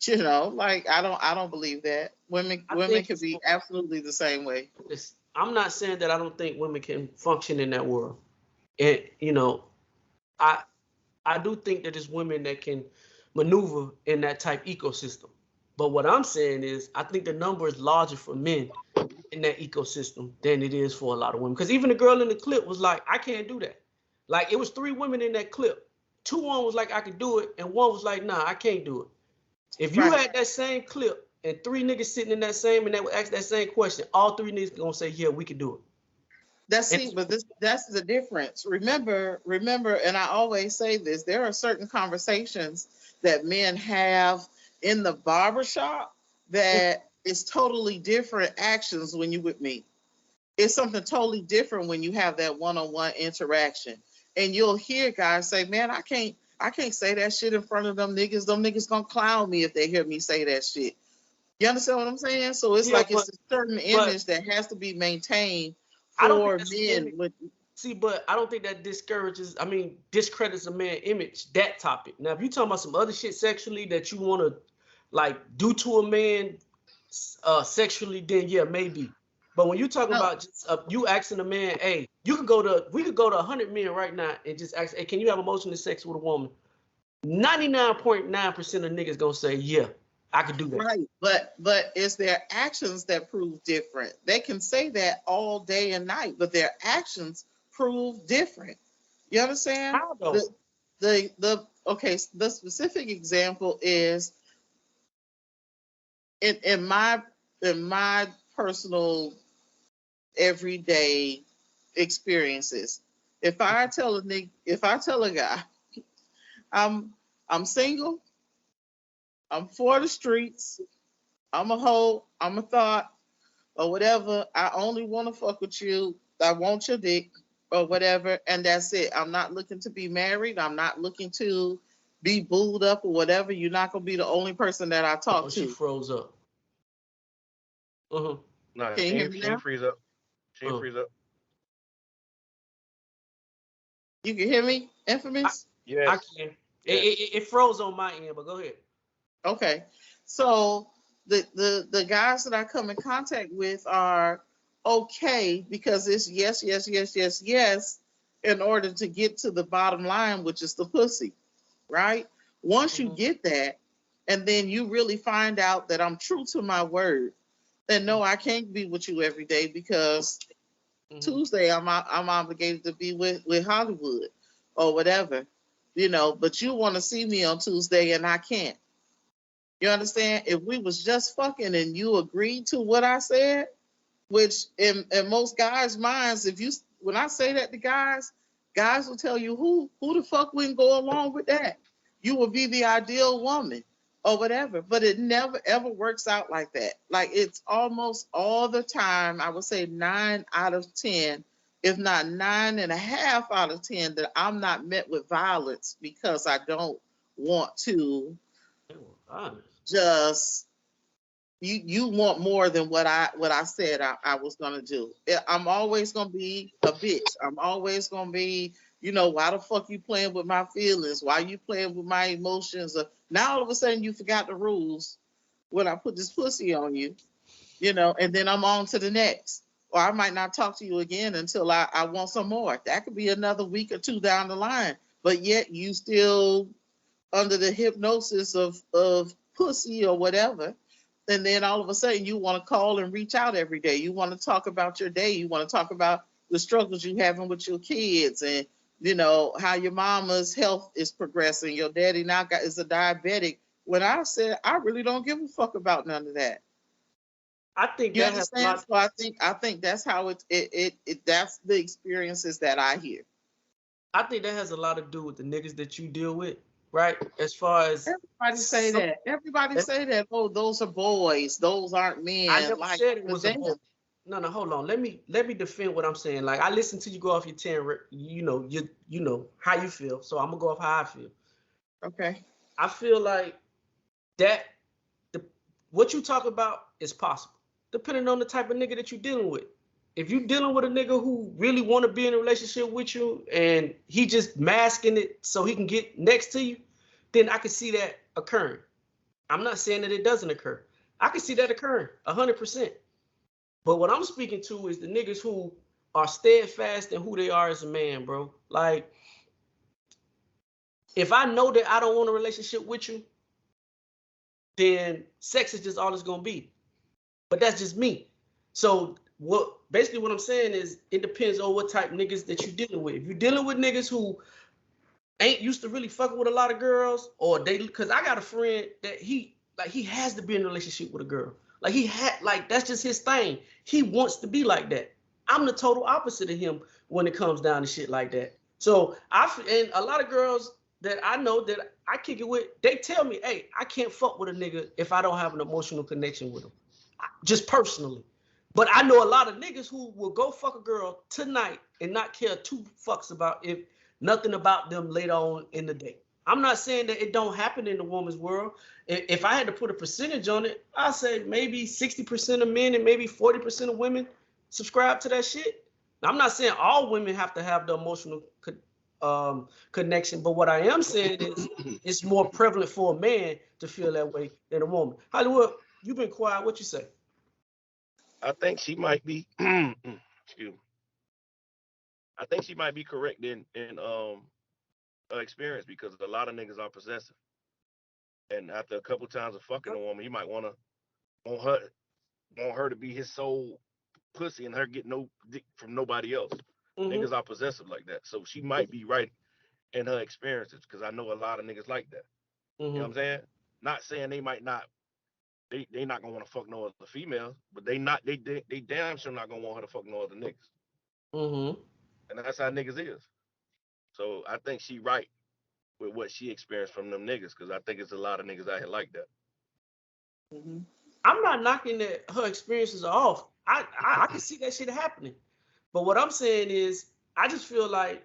Like I don't believe that. Women can be absolutely the same way. I'm not saying that I don't think women can function in that world. And I do think that there's women that can maneuver in that type ecosystem. But what I'm saying is I think the number is larger for men in that ecosystem than it is for a lot of women. Because even the girl in the clip was like, I can't do that. Like, it was 3 women in that clip. 2 one was like, I could do it, and 1 was like, nah, I can't do it. If you had that same clip and 3 niggas sitting in that same and they would ask that same question, all 3 niggas gonna say, yeah, we can do it. That's the difference. Remember, and I always say this, there are certain conversations that men have in the barbershop that is totally different actions when you with me. It's something totally different when you have that one-on-one interaction. And you'll hear guys say, man, I can't say that shit in front of them niggas. Them niggas gonna clown me if they hear me say that shit. You understand what I'm saying? So it's it's a certain image that has to be maintained for men. But I don't think that discredits a man's image, that topic. Now, if you're talking about some other shit sexually that you want to, like, do to a man sexually, then yeah, maybe. But when you're talking about just you asking a man, hey, we could go to 100 men right now and just ask, hey, can you have emotional sex with a woman? 99.9% of niggas gonna say, yeah, I could do that. Right, but it's their actions that prove different. They can say that all day and night, but their actions prove different. You understand? How though? The specific example is in my personal everyday experiences. If I tell a guy I'm single, I'm for the streets, I'm a hoe, I'm a thought, or whatever. I only want to fuck with you. I want your dick, or whatever, and that's it. I'm not looking to be married. I'm not looking to be booed up or whatever. You're not gonna be the only person that I talk to. She froze up. No, Can she you hear me now? ain't freeze up. She ain't freeze up. You can hear me, Infamous? Yes. I can. It froze on my end, but go ahead. Okay. So the guys that I come in contact with are okay because it's yes, yes, yes, yes, yes, in order to get to the bottom line, which is the pussy, right? Once you get that, and then you really find out that I'm true to my word, then no, I can't be with you every day because Tuesday I'm obligated to be with Hollywood or whatever, but you want to see me on Tuesday and I can't. You understand? If we was just fucking and you agreed to what I said, which in most guys' minds, when I say that to guys will tell you who the fuck wouldn't go along with that? You would be the ideal woman or whatever. But it never ever works out like that. Like it's almost all the time, I would say 9 out of 10, if not 9.5 out of 10, that I'm not met with violence because I don't want to just you want more than what I said I was gonna do. I'm always gonna be a bitch. I'm always gonna be, why the fuck you playing with my feelings? Why you playing with my emotions? Now all of a sudden you forgot the rules when I put this pussy on you, and then I'm on to the next. Or I might not talk to you again until I want some more. That could be another week or two down the line. But yet you still under the hypnosis of pussy or whatever. And then all of a sudden you want to call and reach out every day. You want to talk about your day. You want to talk about the struggles you're having with your kids and, how your mama's health is progressing. Your daddy now is a diabetic. When I said, I really don't give a fuck about none of that. I think You that has a understand? lot. So I think that's how that's the experiences that I hear. I think that has a lot to do with the niggas that you deal with, right? As far as everybody say that. Everybody say that. Oh, those are boys. Those aren't men. I never said it was a boy. No, hold on. Let me defend what I'm saying. Like I listened to you go off your 10, you know how you feel. So I'm gonna go off how I feel. Okay. I feel like that what you talk about is possible, depending on the type of nigga that you're dealing with. If you're dealing with a nigga who really want to be in a relationship with you and he just masking it so he can get next to you, then I can see that occurring. I'm not saying that it doesn't occur. I can see that occurring 100%. But what I'm speaking to is the niggas who are steadfast in who they are as a man, bro. Like, if I know that I don't want a relationship with you, then sex is just all it's gonna be. But that's just me. So what I'm saying is it depends on what type of niggas that you're dealing with. If you're dealing with niggas who ain't used to really fucking with a lot of girls, or because I got a friend that he has to be in a relationship with a girl. That's just his thing. He wants to be like that. I'm the total opposite of him when it comes down to shit like that. So and a lot of girls that I know that I kick it with, they tell me, hey, I can't fuck with a nigga if I don't have an emotional connection with him. Just personally. But I know a lot of niggas who will go fuck a girl tonight and not care two fucks about if nothing about them later on in the day. I'm not saying that it don't happen in the woman's world. If I had to put a percentage on it, I'd say maybe 60% of men and maybe 40% of women subscribe to that shit. Now, I'm not saying all women have to have the emotional connection, but what I am saying is it's more prevalent for a man to feel that way than a woman. Hollywood, you've been quiet. What you say? I think she might be excuse me. I think she might be correct in experience because a lot of niggas are possessive. and after a couple times of fucking a woman, he might want her to be his sole pussy and her get no dick from nobody else. Niggas are possessive like that, so she might be right in her experiences because I know a lot of niggas like that. You know what I'm saying? Not saying they might not. They not gonna want to fuck no other females, but they damn sure not gonna want her to fuck no other niggas. And that's how niggas is. So I think she right with what she experienced from them niggas, because I think it's a lot of niggas out here like that. I'm not knocking that her experiences are off. I can see that shit happening. But what I'm saying is, I just feel like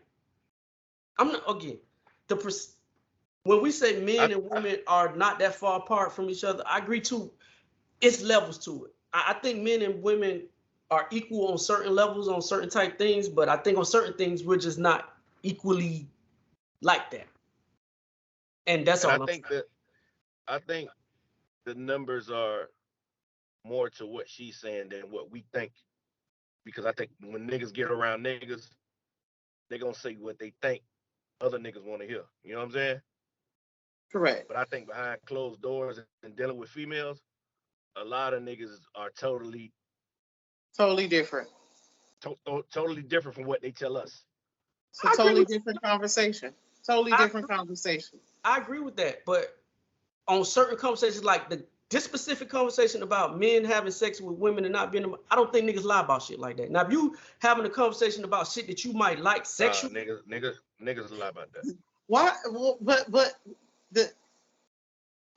I'm not, again, when we say men and women are not that far apart from each other, I agree too. It's levels to it. I think men and women are equal on certain levels, on certain type things, but I think on certain things we're just not equally like that. And that's all. I think the numbers are more to what she's saying than what we think, because I think when niggas get around niggas, they gonna say what they think other niggas want to hear. You know what I'm saying? Correct. But I think behind closed doors and dealing with females, a lot of niggas are totally different. Totally different from what they tell us. It's a totally different conversation. Totally different conversation. I agree with that, but on certain conversations, like this specific conversation about men having sex with women and not being, I don't think niggas lie about shit like that. Now, if you having a conversation about shit that you might like sexually, niggas lie about that. Why? But the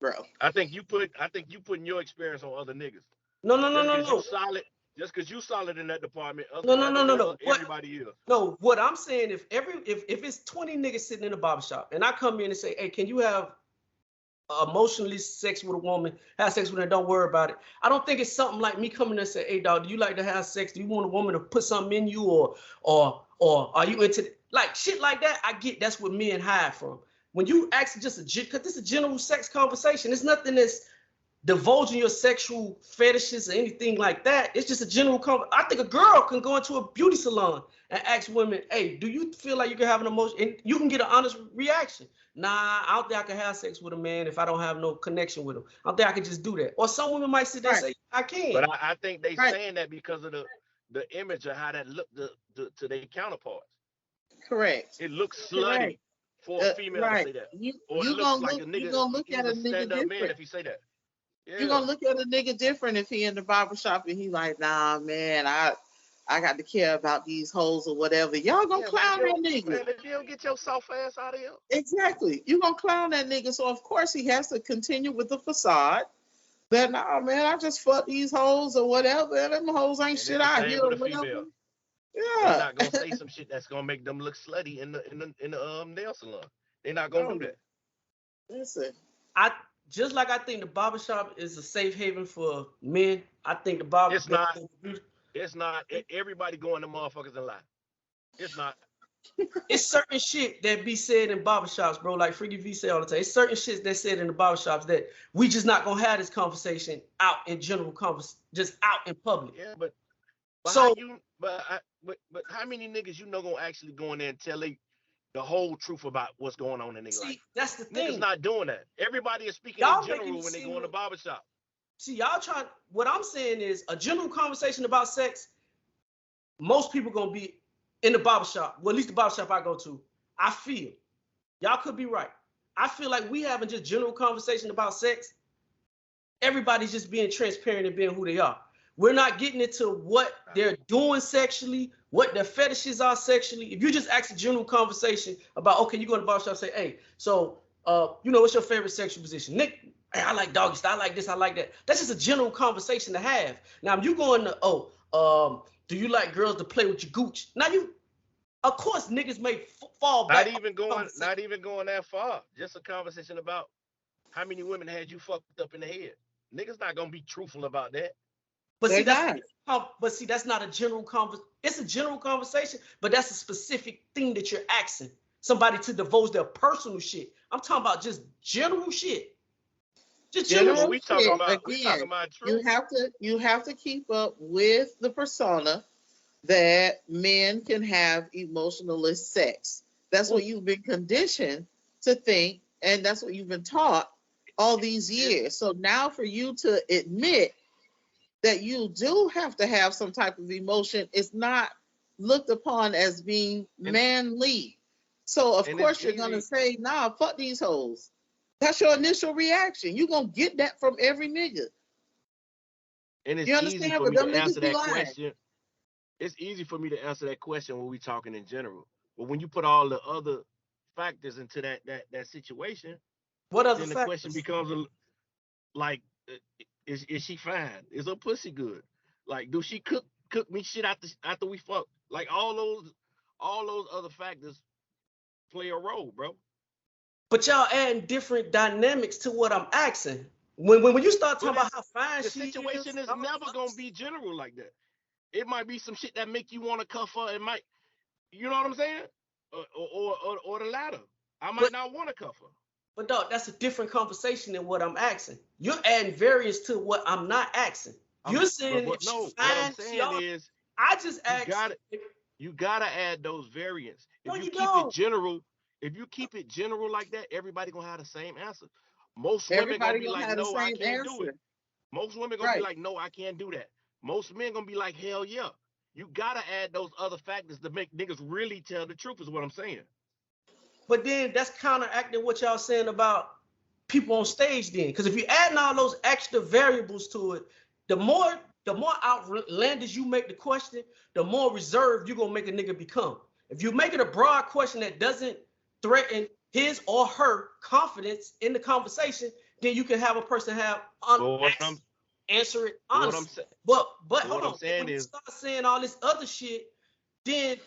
bro. I think you putting your experience on other niggas. No. Just because you solid in that department. No. Everybody is. No, what I'm saying, if it's 20 niggas sitting in a barbershop and I come in and say, hey, can you have emotionally sex with a woman, have sex with her, don't worry about it. I don't think it's something like me coming and say, hey dog, do you like to have sex? Do you want a woman to put something in you, or are you into like shit like that? I get that's what men hide from. When you ask just because this is a general sex conversation, it's nothing that's divulging your sexual fetishes or anything like that. It's just a general I think a girl can go into a beauty salon and ask women, hey, do you feel like you can have an emotion? And you can get an honest reaction. Nah, I don't think I can have sex with a man if I don't have no connection with him. I don't think I can just do that. Or some women might sit there and say, I can. But I think they saying that because of the image of how that looked to their counterparts. Correct. It looks slutty for a female to say that. Or it looks like a nigga. You're gonna look at a nigga different. Man if he say that. Yeah. You're gonna look at a nigga different if he in the barbershop and he like, nah, man, I got to care about these hoes or whatever. Y'all gonna clown that nigga. Man, if you don't get your soft ass out of here. Exactly. You gonna clown that nigga. So of course he has to continue with the facade. That nah, man, I just fuck these hoes or whatever. And them hoes ain't shit out here or whatever. Yeah. They're not gonna say some shit that's gonna make them look slutty in the nail salon. They're not gonna do that. Listen. Just like I think the barbershop is a safe haven for men, I think the barbershop. It's not. Everybody going to motherfuckers and lie. It's not. It's certain shit that be said in barbershops, bro. Like Freaky V say all the time. It's certain shit that's said in the barbershops that we just not gonna have this conversation out in general just out in public. Yeah, but how many niggas you know gonna actually go in there and tell the whole truth about what's going on in their life? That's the thing. Niggas not doing that. Everybody is speaking in general when they go in the barbershop. See, y'all trying. What I'm saying is a general conversation about sex. Most people gonna be in the barbershop. Well, at least the barbershop I go to. I feel. Y'all could be right. I feel like we having just general conversation about sex. Everybody's just being transparent and being who they are. We're not getting into what they're doing sexually, what their fetishes are sexually. If you just ask a general conversation about, okay, you go to the barbershop and say, hey, so, what's your favorite sexual position? Nick, hey, I like doggy style, I like this, I like that. That's just a general conversation to have. Now, if you go into, do you like girls to play with your gooch? Now, of course, niggas may fall back. Not even going that far. Just a conversation about how many women had you fucked up in the head. Niggas not gonna be truthful about that. But see, that's not a general conversation. It's a general conversation, but that's a specific thing that you're asking somebody to divulge their personal shit. I'm talking about just general shit. Just general. We talking about truth. You have to keep up with the persona that men can have emotionless sex. That's what you've been conditioned to think, and that's what you've been taught all these years. So now for you to admit that you do have to have some type of emotion, it's not looked upon as being manly. So of course you're gonna say, nah, fuck these hoes. That's your initial reaction. You're gonna get that from every nigga. And it's You easy understand? for But me them to niggas answer be that lying. question. It's easy for me to answer that question when we talking in general. But when you put all the other factors into that situation, What other then the factors? question becomes like, is she fine? Is her pussy good? Like, do she cook me shit after we fuck? Like all those other factors play a role, bro. But y'all adding different dynamics to what I'm asking. When you start talking But about how fine the she situation is, is never gonna be general like that. It might be some shit that make you want to cuff her. It might, you know what I'm saying? Or the latter. I might but not want to cuff her. but dog, that's a different conversation than what I'm asking. You're adding variance to what I'm not asking. You're saying if she What I'm fine, she saying all. is I just you asked. got you gotta add those variants. No, If you you keep it don't. general, like that, everybody gonna have the same answer. Most women gonna Everybody be gonna like, have the no, I same can't do it. answer. Most women gonna be Right. like, no, I can't do that. Most men gonna be like, hell yeah. You gotta add those other factors to make niggas really tell the truth, is what I'm saying. But then that's counteracting what y'all saying about people on stage then. Because if you adding all those extra variables to it, the more outlandish you make the question, the more reserved you're gonna make a nigga become. If you make it a broad question that doesn't threaten his or her confidence in the conversation, then you can have a person have answer it honestly. But hold what I'm on, saying when you is, start saying all this other shit, then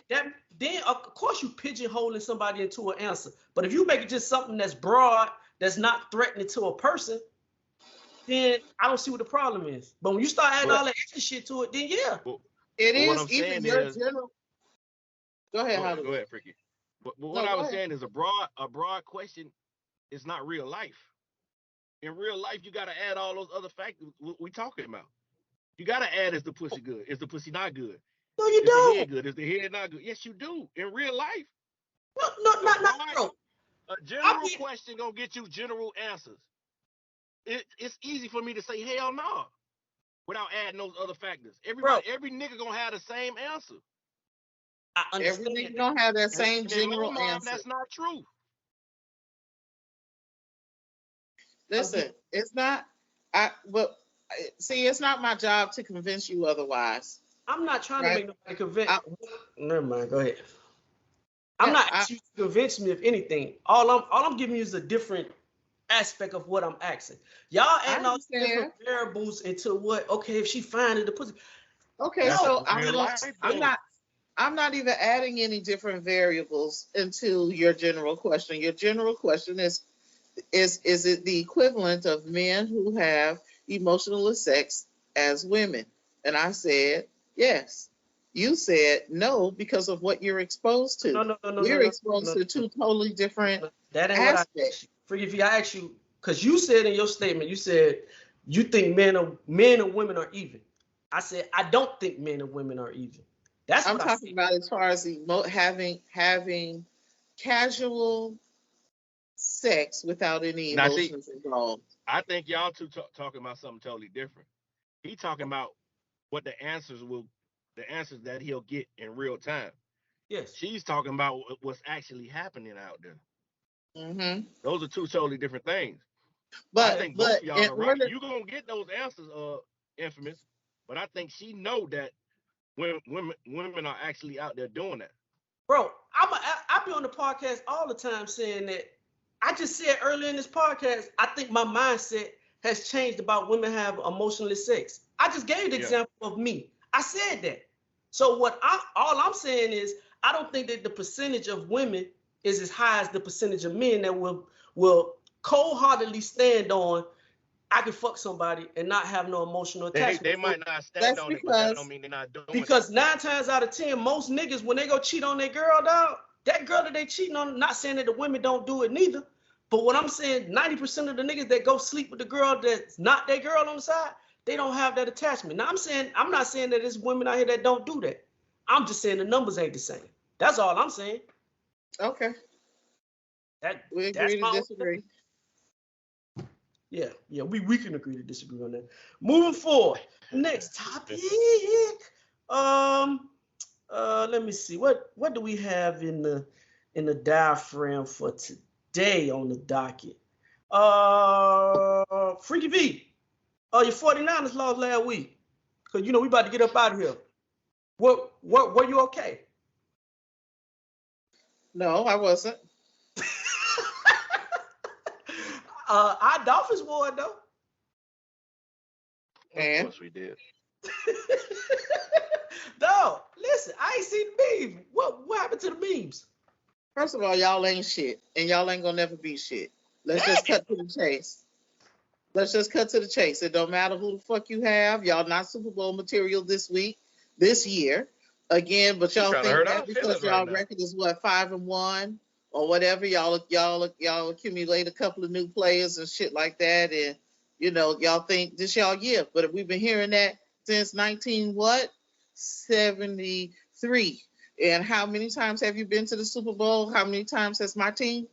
of course you pigeonholing somebody into an answer. But if you make it just something that's broad, that's not threatening to a person, then I don't see what the problem is. But when you start adding all that extra shit to it, then yeah. It what is I'm even saying your is, general. Go ahead, go ahead, Freaky. But what No, I go was ahead. saying is a broad question is not real life. In real life, you gotta add all those other factors we talking about. You gotta add, is the pussy good? Is the pussy not good? No, you Is the don't. head good? Is the head not good? Yes, you do. In real life, No, a not broad, bro. a general question gonna get you general answers. It's easy for me to say hell no without adding those other factors. Bro, Every nigga gonna have the same answer. I Every understand nigga that. gonna have that And same in my general mind, answer. that's not true. Listen, it's not. It's not my job to convince you otherwise. I'm not trying to Right? make nobody convince. Never mind. Go ahead. I'm not asking you to convince me of anything. All I'm giving you is a different aspect of what I'm asking. Y'all adding all these different variables into what? Okay, if she finding the pussy. Okay, No, so I'm not even adding any different variables into your general question. Your general question is it the equivalent of men who have emotionless sex as women? And I said yes. You said no because of what you're exposed to. No. We're exposed to two totally different That ain't aspects. what I asked you. Forgive me, I asked you because you said in your statement, you said you think men and women are even. I said I don't think men and women are even. That's I'm what talking about as far as having casual sex without any Now, see, emotions involved. I think y'all two talking about something totally different. He talking about what the answers that he'll get in real time. Yes. She's talking about what's actually happening out there. Mm-hmm. Those are two totally different things. But I think both of y'all in are right. order, You gonna get those answers, infamous. But I think she know that women are actually out there doing that. Bro, I be on the podcast all the time saying that. I just said earlier in this podcast, I think my mindset has changed about women have emotionless sex. I just gave the example of me. I said that. So all I'm saying is I don't think that the percentage of women is as high as the percentage of men that will cold-heartedly stand on I can fuck somebody and not have no emotional attachment. They might not stand on it, but that don't mean they're not doing it. Because 9 times out of 10, most niggas, when they go cheat on their girl, dog, that girl that they cheating on, not saying that the women don't do it neither, but what I'm saying, 90% of the niggas that go sleep with the girl that's not their girl on the side, they don't have that attachment. Now I'm not saying that there's women out here that don't do that. I'm just saying the numbers ain't the same. That's all I'm saying. Okay. We agree That's to my disagree. Yeah, we can agree to disagree on that. Moving forward, next topic. Let me see. What do we have in the diaphragm for today on the docket? Freaky V. Your 49ers lost last week. Cause we about to get up out of here. What were you okay? No, I wasn't. Our Dolphins won though. And? Of course we did. No, listen, I ain't seen the memes. What happened to the memes? First of all, y'all ain't shit, and y'all ain't gonna never be shit. Let's just cut to the chase. It don't matter who the fuck you have. Y'all not Super Bowl material this year. Again, but y'all think that because y'all record is what, 5-1 or whatever, y'all accumulate a couple of new players and shit like that, and y'all think this y'all year. But we've been hearing that since 1973. And how many times have you been to the Super Bowl? How many times has my team?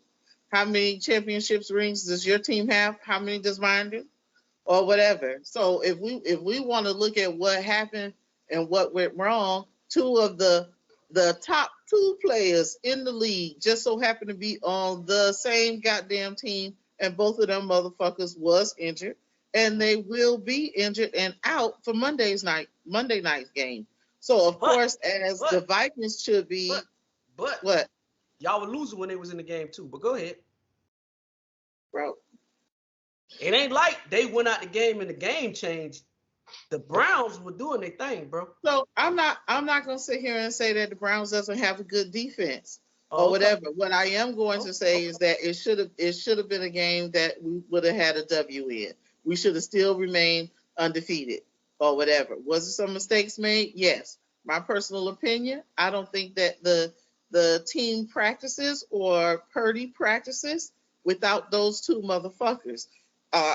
How many championships rings does your team have? How many does mine do? Or whatever. So if we want to look at what happened and what went wrong, two of the top two players in the league just so happen to be on the same goddamn team, and both of them motherfuckers was injured, and they will be injured and out for Monday night's game. So of course, the Vikings should be. But what? Y'all were losing when they was in the game too. But go ahead, bro. It ain't like they went out the game and the game changed. The Browns were doing their thing, bro. So I'm not gonna sit here and say that the Browns doesn't have a good defense or whatever. What I am going to say is that it should have been a game that we would have had a W in. We should have still remained undefeated or whatever. Was there some mistakes made? Yes. My personal opinion, I don't think that the team practices or Purdy practices without those two motherfuckers.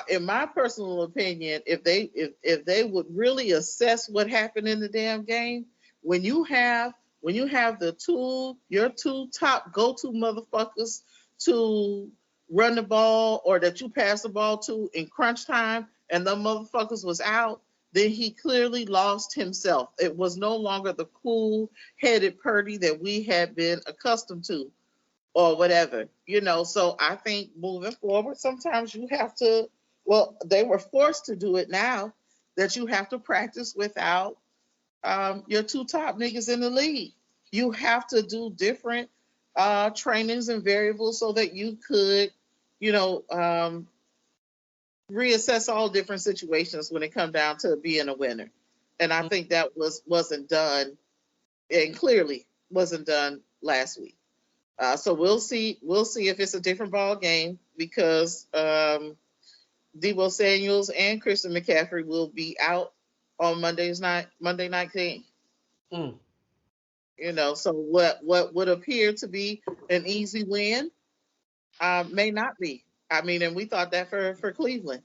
In my personal opinion, if they would really assess what happened in the damn game, when you have your two top go-to motherfuckers to run the ball or that you pass the ball to in crunch time, and the motherfuckers was out, then he clearly lost himself. It was no longer the cool-headed Purdy that we had been accustomed to or whatever, So I think moving forward, sometimes you have to, they were forced to do it now, that you have to practice without your two top niggas in the league. You have to do different trainings and variables so that you could, reassess all different situations when it come down to being a winner. And I think that wasn't done, and clearly wasn't done last week. So we'll see if it's a different ball game, because Deebo Samuels and Christian McCaffrey will be out on Monday night game. So what would appear to be an easy win may not be. I mean, and we thought that for Cleveland,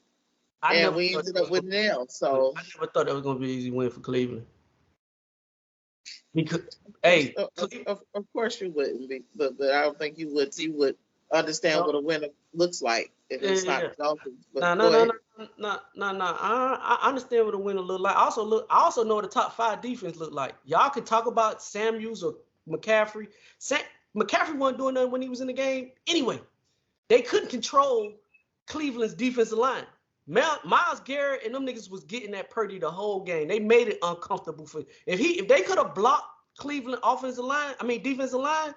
and we ended up with an L. So I never thought that was going to be an easy win for Cleveland. Because, of course you wouldn't be, but I don't think you would understand what a winner looks like if it's not the Dolphins. No. I understand what a winner look like. I also know what the top 5 defense look like. Y'all could talk about Samuels or McCaffrey. McCaffrey wasn't doing nothing when he was in the game. Anyway, they couldn't control Cleveland's defensive line. Myles Garrett and them niggas was getting that Purdy the whole game. They made it uncomfortable for if they could have blocked Cleveland defensive line,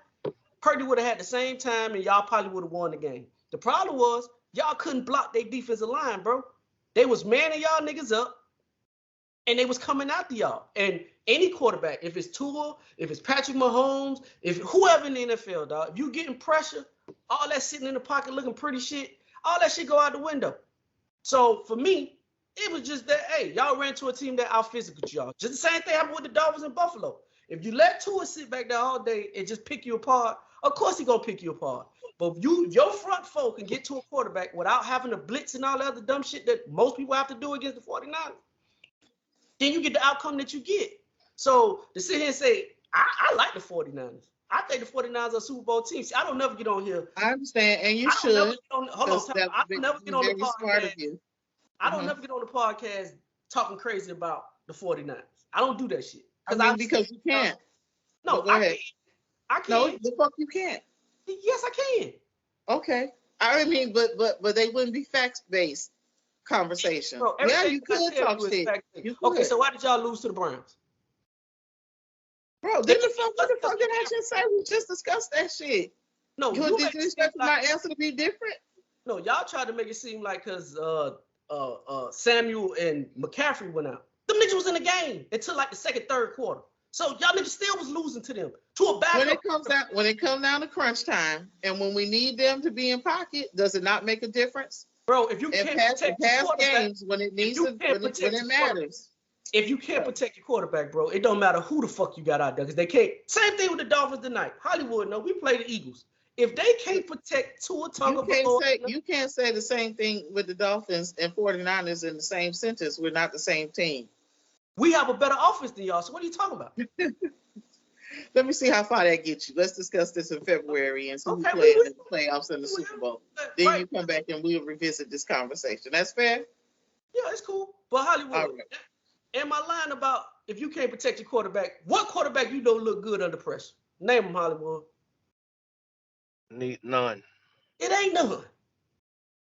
Purdy would have had the same time and y'all probably would have won the game. The problem was y'all couldn't block their defensive line, bro. They was manning y'all niggas up and they was coming after y'all. And any quarterback, if it's Tua, if it's Patrick Mahomes, if whoever in the NFL, dog, if you getting pressure, all that sitting in the pocket looking pretty shit, all that shit go out the window. So for me, it was just that, hey, y'all ran to a team that out-physicaled y'all. Just the same thing happened with the Dolphins in Buffalo. If you let Tua sit back there all day and just pick you apart, of course he's going to pick you apart. But if your front four can get to a quarterback without having to blitz and all that other dumb shit that most people have to do against the 49ers, then you get the outcome that you get. So to sit here and say, I like the 49ers. I think the 49ers are a Super Bowl team. See, I don't never get on here. I understand, and you I don't never should. get on. Hold on, That I would don't never be get on the very smart of podcast. you. I don't never get on the podcast talking crazy about the 49ers. I don't do that shit. Because you can't. No, go ahead. I can. No, the fuck you can't. Yes, I can. Okay. I mean, but they wouldn't be facts-based conversation. Bro, yeah, you could talk shit. Okay, so why did y'all lose to the Browns? Bro, what the fuck did I just say? We just discussed that shit. No, did you expect my answer to be different? No, y'all tried to make it seem like because Samuel and McCaffrey went out. Them niggas was in the game until like the second, third quarter. So y'all niggas still was losing to them. To a backup. When it comes down to crunch time and when we need them to be in pocket, does it not make a difference? Bro, if you can't protect your quarterback, games when it needs to, when it matters. If you can't protect your quarterback, bro, it don't matter who the fuck you got out there because they can't. Same thing with the Dolphins tonight. Hollywood, no, we play the Eagles. If they can't protect Tua Tagovailoa, you can't say the same thing with the Dolphins and 49ers in the same sentence. We're not the same team. We have a better offense than y'all. So what are you talking about? Let me see how far that gets you. Let's discuss this in February and see who play in the playoffs and the Super Bowl. Then you come back and we'll revisit this conversation. That's fair? Yeah, it's cool. But Hollywood, am I lying about if you can't protect your quarterback, what quarterback you know look good under pressure? Name them, Hollywood. None. It ain't none.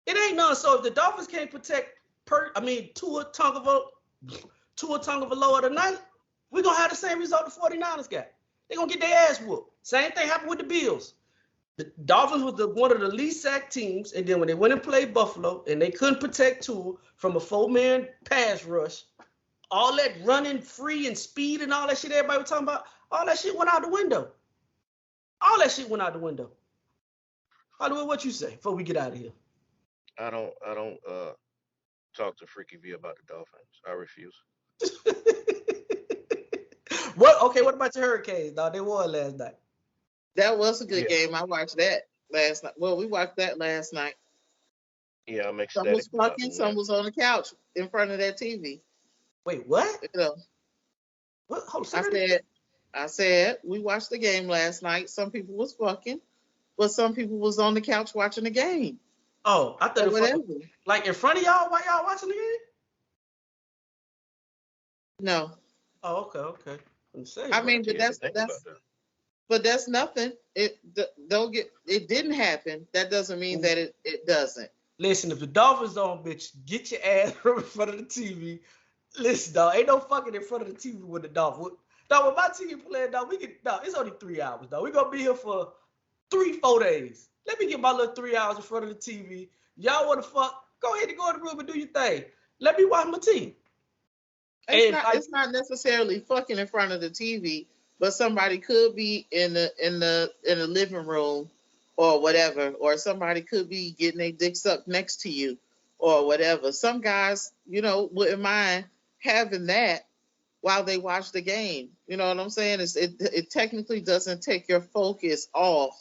It ain't none. So if the Dolphins can't protect Tua Tagovailoa tonight, we're going to have the same result the 49ers got. They're going to get their ass whooped. Same thing happened with the Bills. The Dolphins was one of the least sacked teams, and then when they went and played Buffalo and they couldn't protect Tua from a 4-man pass rush, all that running free and speed and all that shit everybody was talking about, all that shit went out the window. All that shit went out the window. Hollywood, what you say before we get out of here? I don't talk to Freaky V about the Dolphins. I refuse. What about your Hurricanes, dog? They won last night. That was a good game. I watched that last night. Well, we watched that last night. Yeah, I'm ecstatic. Some was fucking, some was on the couch in front of that TV. Wait, what? What? I said we watched the game last night. Some people was fucking, but some people was on the couch watching the game. Oh, I thought like in front of y'all while y'all watching the game? No. Oh, okay. I mean, but that's nothing. It didn't happen. That doesn't mean that it doesn't. Listen, if the Dolphins on, bitch, get your ass from in front of the TV. Listen, dog, ain't no fucking in front of the TV with the Dolphins. Dog, when my team playing, dog, it's only 3 hours, dog. We're gonna be here for 3-4 days. Let me get my little 3 hours in front of the TV. Y'all wanna fuck? Go ahead and go in the room and do your thing. Let me watch my team. It's not necessarily fucking in front of the TV, but somebody could be in the living room or whatever, or somebody could be getting their dick sucked next to you or whatever. Some guys, wouldn't mind having that while they watch the game. You know what I'm saying? It technically doesn't take your focus off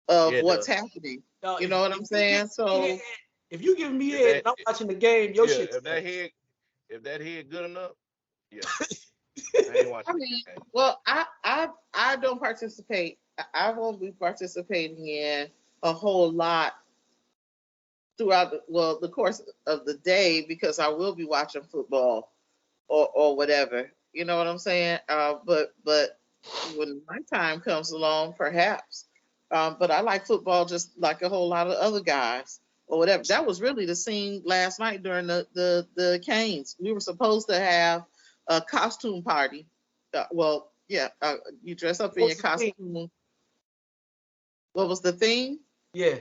of what's happening. No, you know what I'm saying? So if you give me head and I'm watching the game, your shit. If that head good enough, yeah. I ain't watching. Well, I don't participate. I won't be participating in a whole lot throughout the course of the day because I will be watching football or whatever. You know what I'm saying? But when my time comes along, perhaps. But I like football just like a whole lot of other guys or whatever. That was really the scene last night during the Canes. We were supposed to have a costume party. You dress up in your costume. What was the theme? Yeah.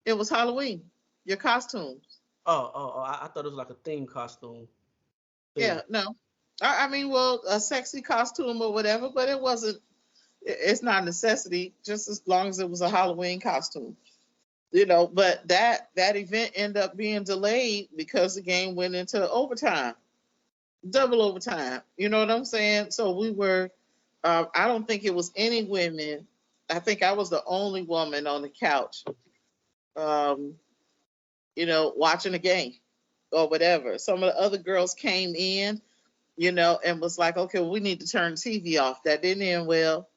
It was Halloween. Your costumes. Oh, I thought it was like a theme costume. Yeah, no. I mean, a sexy costume or whatever, but it wasn't. It's not a necessity, just as long as it was a Halloween costume. But that event ended up being delayed because the game went into overtime. Double overtime. You know what I'm saying? So we were, I don't think it was any women. I think I was the only woman on the couch, watching the game or whatever. Some of the other girls came in, and was like, okay, we need to turn the TV off. That didn't end well.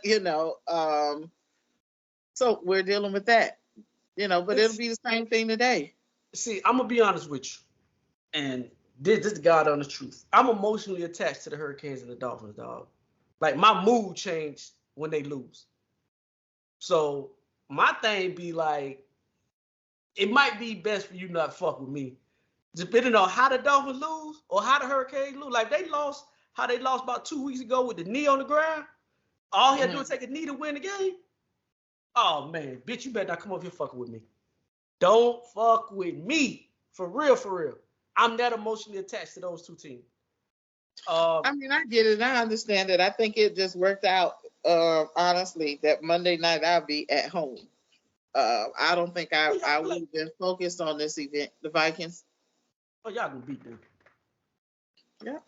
you know. So we're dealing with that, you know. But it'll be the same thing today. See, I'm gonna be honest with you, and this is the God honest truth. I'm emotionally attached to the Hurricanes and the Dolphins, dog. Like my mood changed when they lose. So my thing be like, it might be best for you not fuck with me, depending on how the Dolphins lose or how the Hurricanes lose. Like they lost, how they lost about 2 weeks ago with the knee on the ground. All he had to do is take a knee to win the game. Oh man, bitch, you better not come over here fucking with me. Don't fuck with me. For real, for real. I'm that emotionally attached to those two teams. I mean, I get it. I understand it. I think it just worked out, honestly, that Monday night I'll be at home. I don't think I would have been focused on this event. The Vikings. Oh, y'all gonna beat them. Yeah.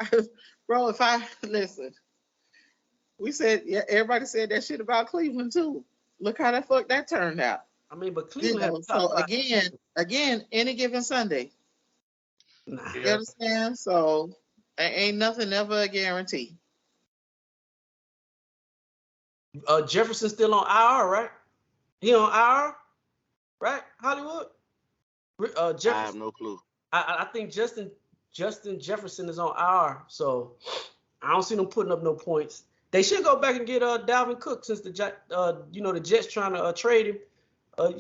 Bro, if I listen, we said, yeah, everybody said that shit about Cleveland too. Look how that fuck that turned out. I mean, but Cleveland. So again, any given Sunday. Nah. You understand? So ain't nothing ever a guarantee. Jefferson's still on IR, right? He on IR, right? Hollywood. Jefferson. I have no clue. I think Justin Jefferson is on IR, so I don't see them putting up no points. They should go back and get Dalvin Cook since the Jets trying to trade him.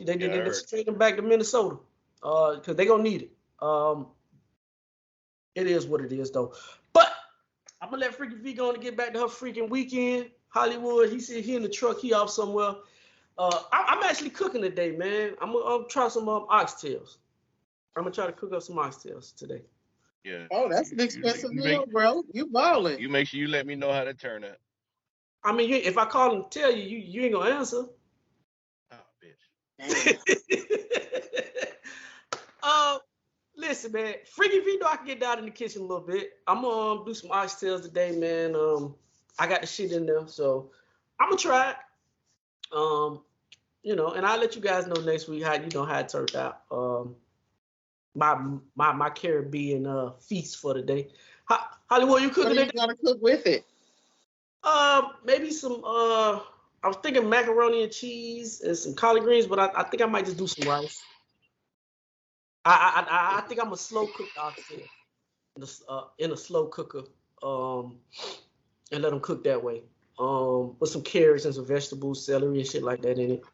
They trade him back to Minnesota because they gonna need it. It is what it is though. But I'm gonna let Freaky V go and get back to her freaking weekend. Hollywood, he said he in the truck, he off somewhere. I'm actually cooking today, man. I'm gonna try some oxtails. I'm gonna try to cook up some oxtails today. Yeah. Oh, that's an expensive meal, bro. You balling. You make sure you let me know how to turn out. I mean, if I call and tell you, you ain't gonna answer. Oh, bitch. Listen, man. Freaky V know I can get down in the kitchen a little bit. I'm gonna do some oxtails today, man. I got the shit in there, so I'm gonna try it. And I'll let you guys know next week how it turned out. My Caribbean feast for the day. Hollywood, you cooking today? What are you gonna cook with it? Maybe some. I was thinking macaroni and cheese and some collard greens, but I think I might just do some rice. I think I'm a slow cook oxtail in a slow cooker, and let them cook that way. With some carrots and some vegetables, celery and shit like that in it.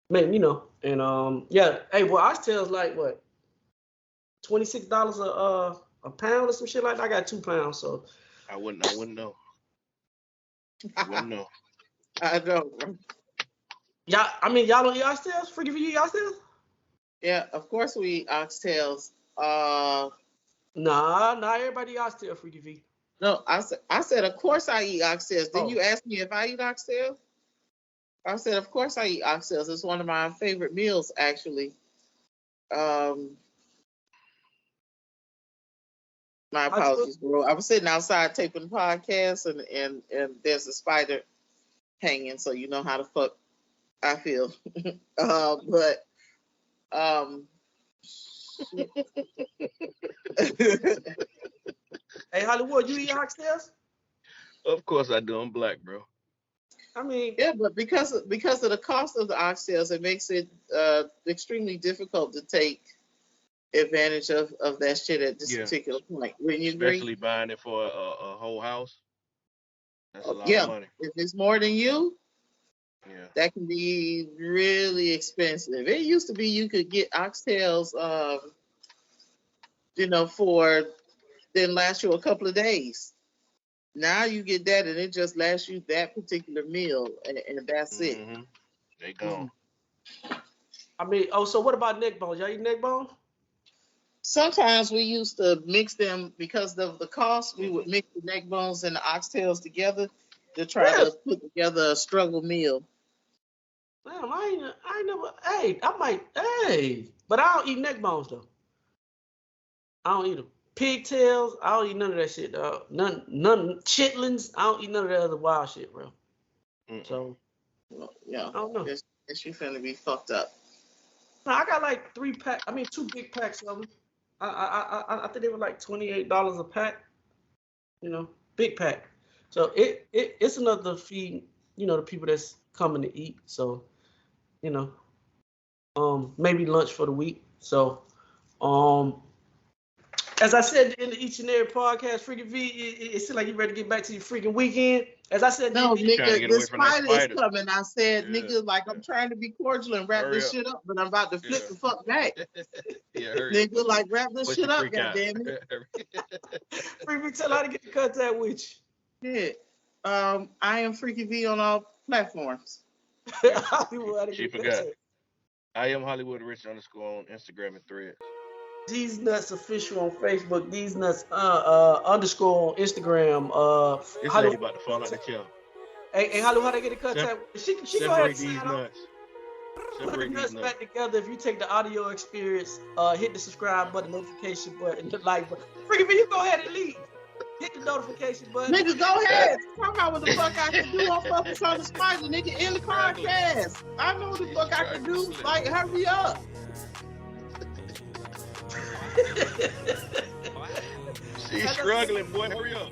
Man, and yeah. Hey, well, oxtails like what? $26 a pound or some shit like that. I got 2 pounds, so I wouldn't know. I wouldn't know. I know. Y'all don't eat oxtails? Freaky V, you eat oxtails? Yeah, of course we eat oxtails. Nah, everybody eat oxtail, Freaky V. No, I said of course I eat oxtails. Then you ask me if I eat oxtails? I said of course I eat oxtails. It's one of my favorite meals, actually. My apologies, bro. I was sitting outside taping the podcast and there's a spider hanging, so you know how the fuck I feel. But Hey, Hollywood, you eat oxtails? Of course I do. I'm black, bro. I mean, yeah, but because of the cost of the oxtails, it makes it extremely difficult to take advantage of that shit at this particular point. Wouldn't you agree? Especially buying it for a whole house. That's a lot of money. If it's more than you, that can be really expensive. It used to be you could get oxtails, for then last you a couple of days. Now you get that and it just lasts you that particular meal and that's it. They gone. I mean, so what about neck bones? Y'all eat neck bones? Sometimes we used to mix them because of the cost. We would mix the neck bones and the oxtails together to try to put together a struggle meal. Damn, I ain't never. Hey, I might. Hey, but I don't eat neck bones though. I don't eat them. Pigtails, I don't eat none of that shit, dog. None chitlins. I don't eat none of that other wild shit, bro. So, yeah, I don't know. It's you finna be fucked up. No, I got like 2 big packs of them. I think they were like $28 a pack. Big pack. So it's another feed the people that's coming to eat. So, maybe lunch for the week. So, as I said in each and every podcast, Freaky V, it seems like you ready to get back to your freaking weekend. As I said, no, nigga, the spider is spider. coming. I said, nigga, like I'm trying to be cordial and wrap this shit up, but I'm about to flip the fuck back. Nigga, like wrap this shit up, goddammit. Freaky, tell how to get in contact with you. Yeah. I am Freaky V on all platforms. She forgot. I am Hollywood Rich _ on Instagram and Threads. Theze Nutz official on Facebook. Theze Nutz underscore on Instagram. This lady about to fall out the chair. Hey, Hollywood, how they get in contact? She go ahead and sign off. Put the nuts back together. If you take the audio experience, hit the subscribe button, notification button, the like button. Freaky V, you go ahead and leave. Hit the notification button. Nigga, go ahead. Talk about what the fuck I can do. I'm focused on the spider, nigga. In the podcast. I know what the fuck I can do. Like, hurry up. She's struggling, boy. Hurry up.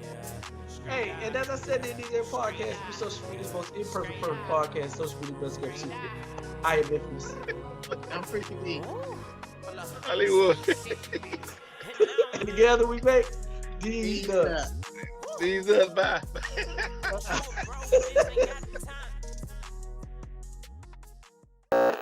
Hey, and as I said in these podcasts, we're so sweet, the most imperfect podcast, so sweet, best kept secret. I am Emotionless. I'm Freaky V. Hollywood. And together we make Theze Nutz. Theze Nutz, bye.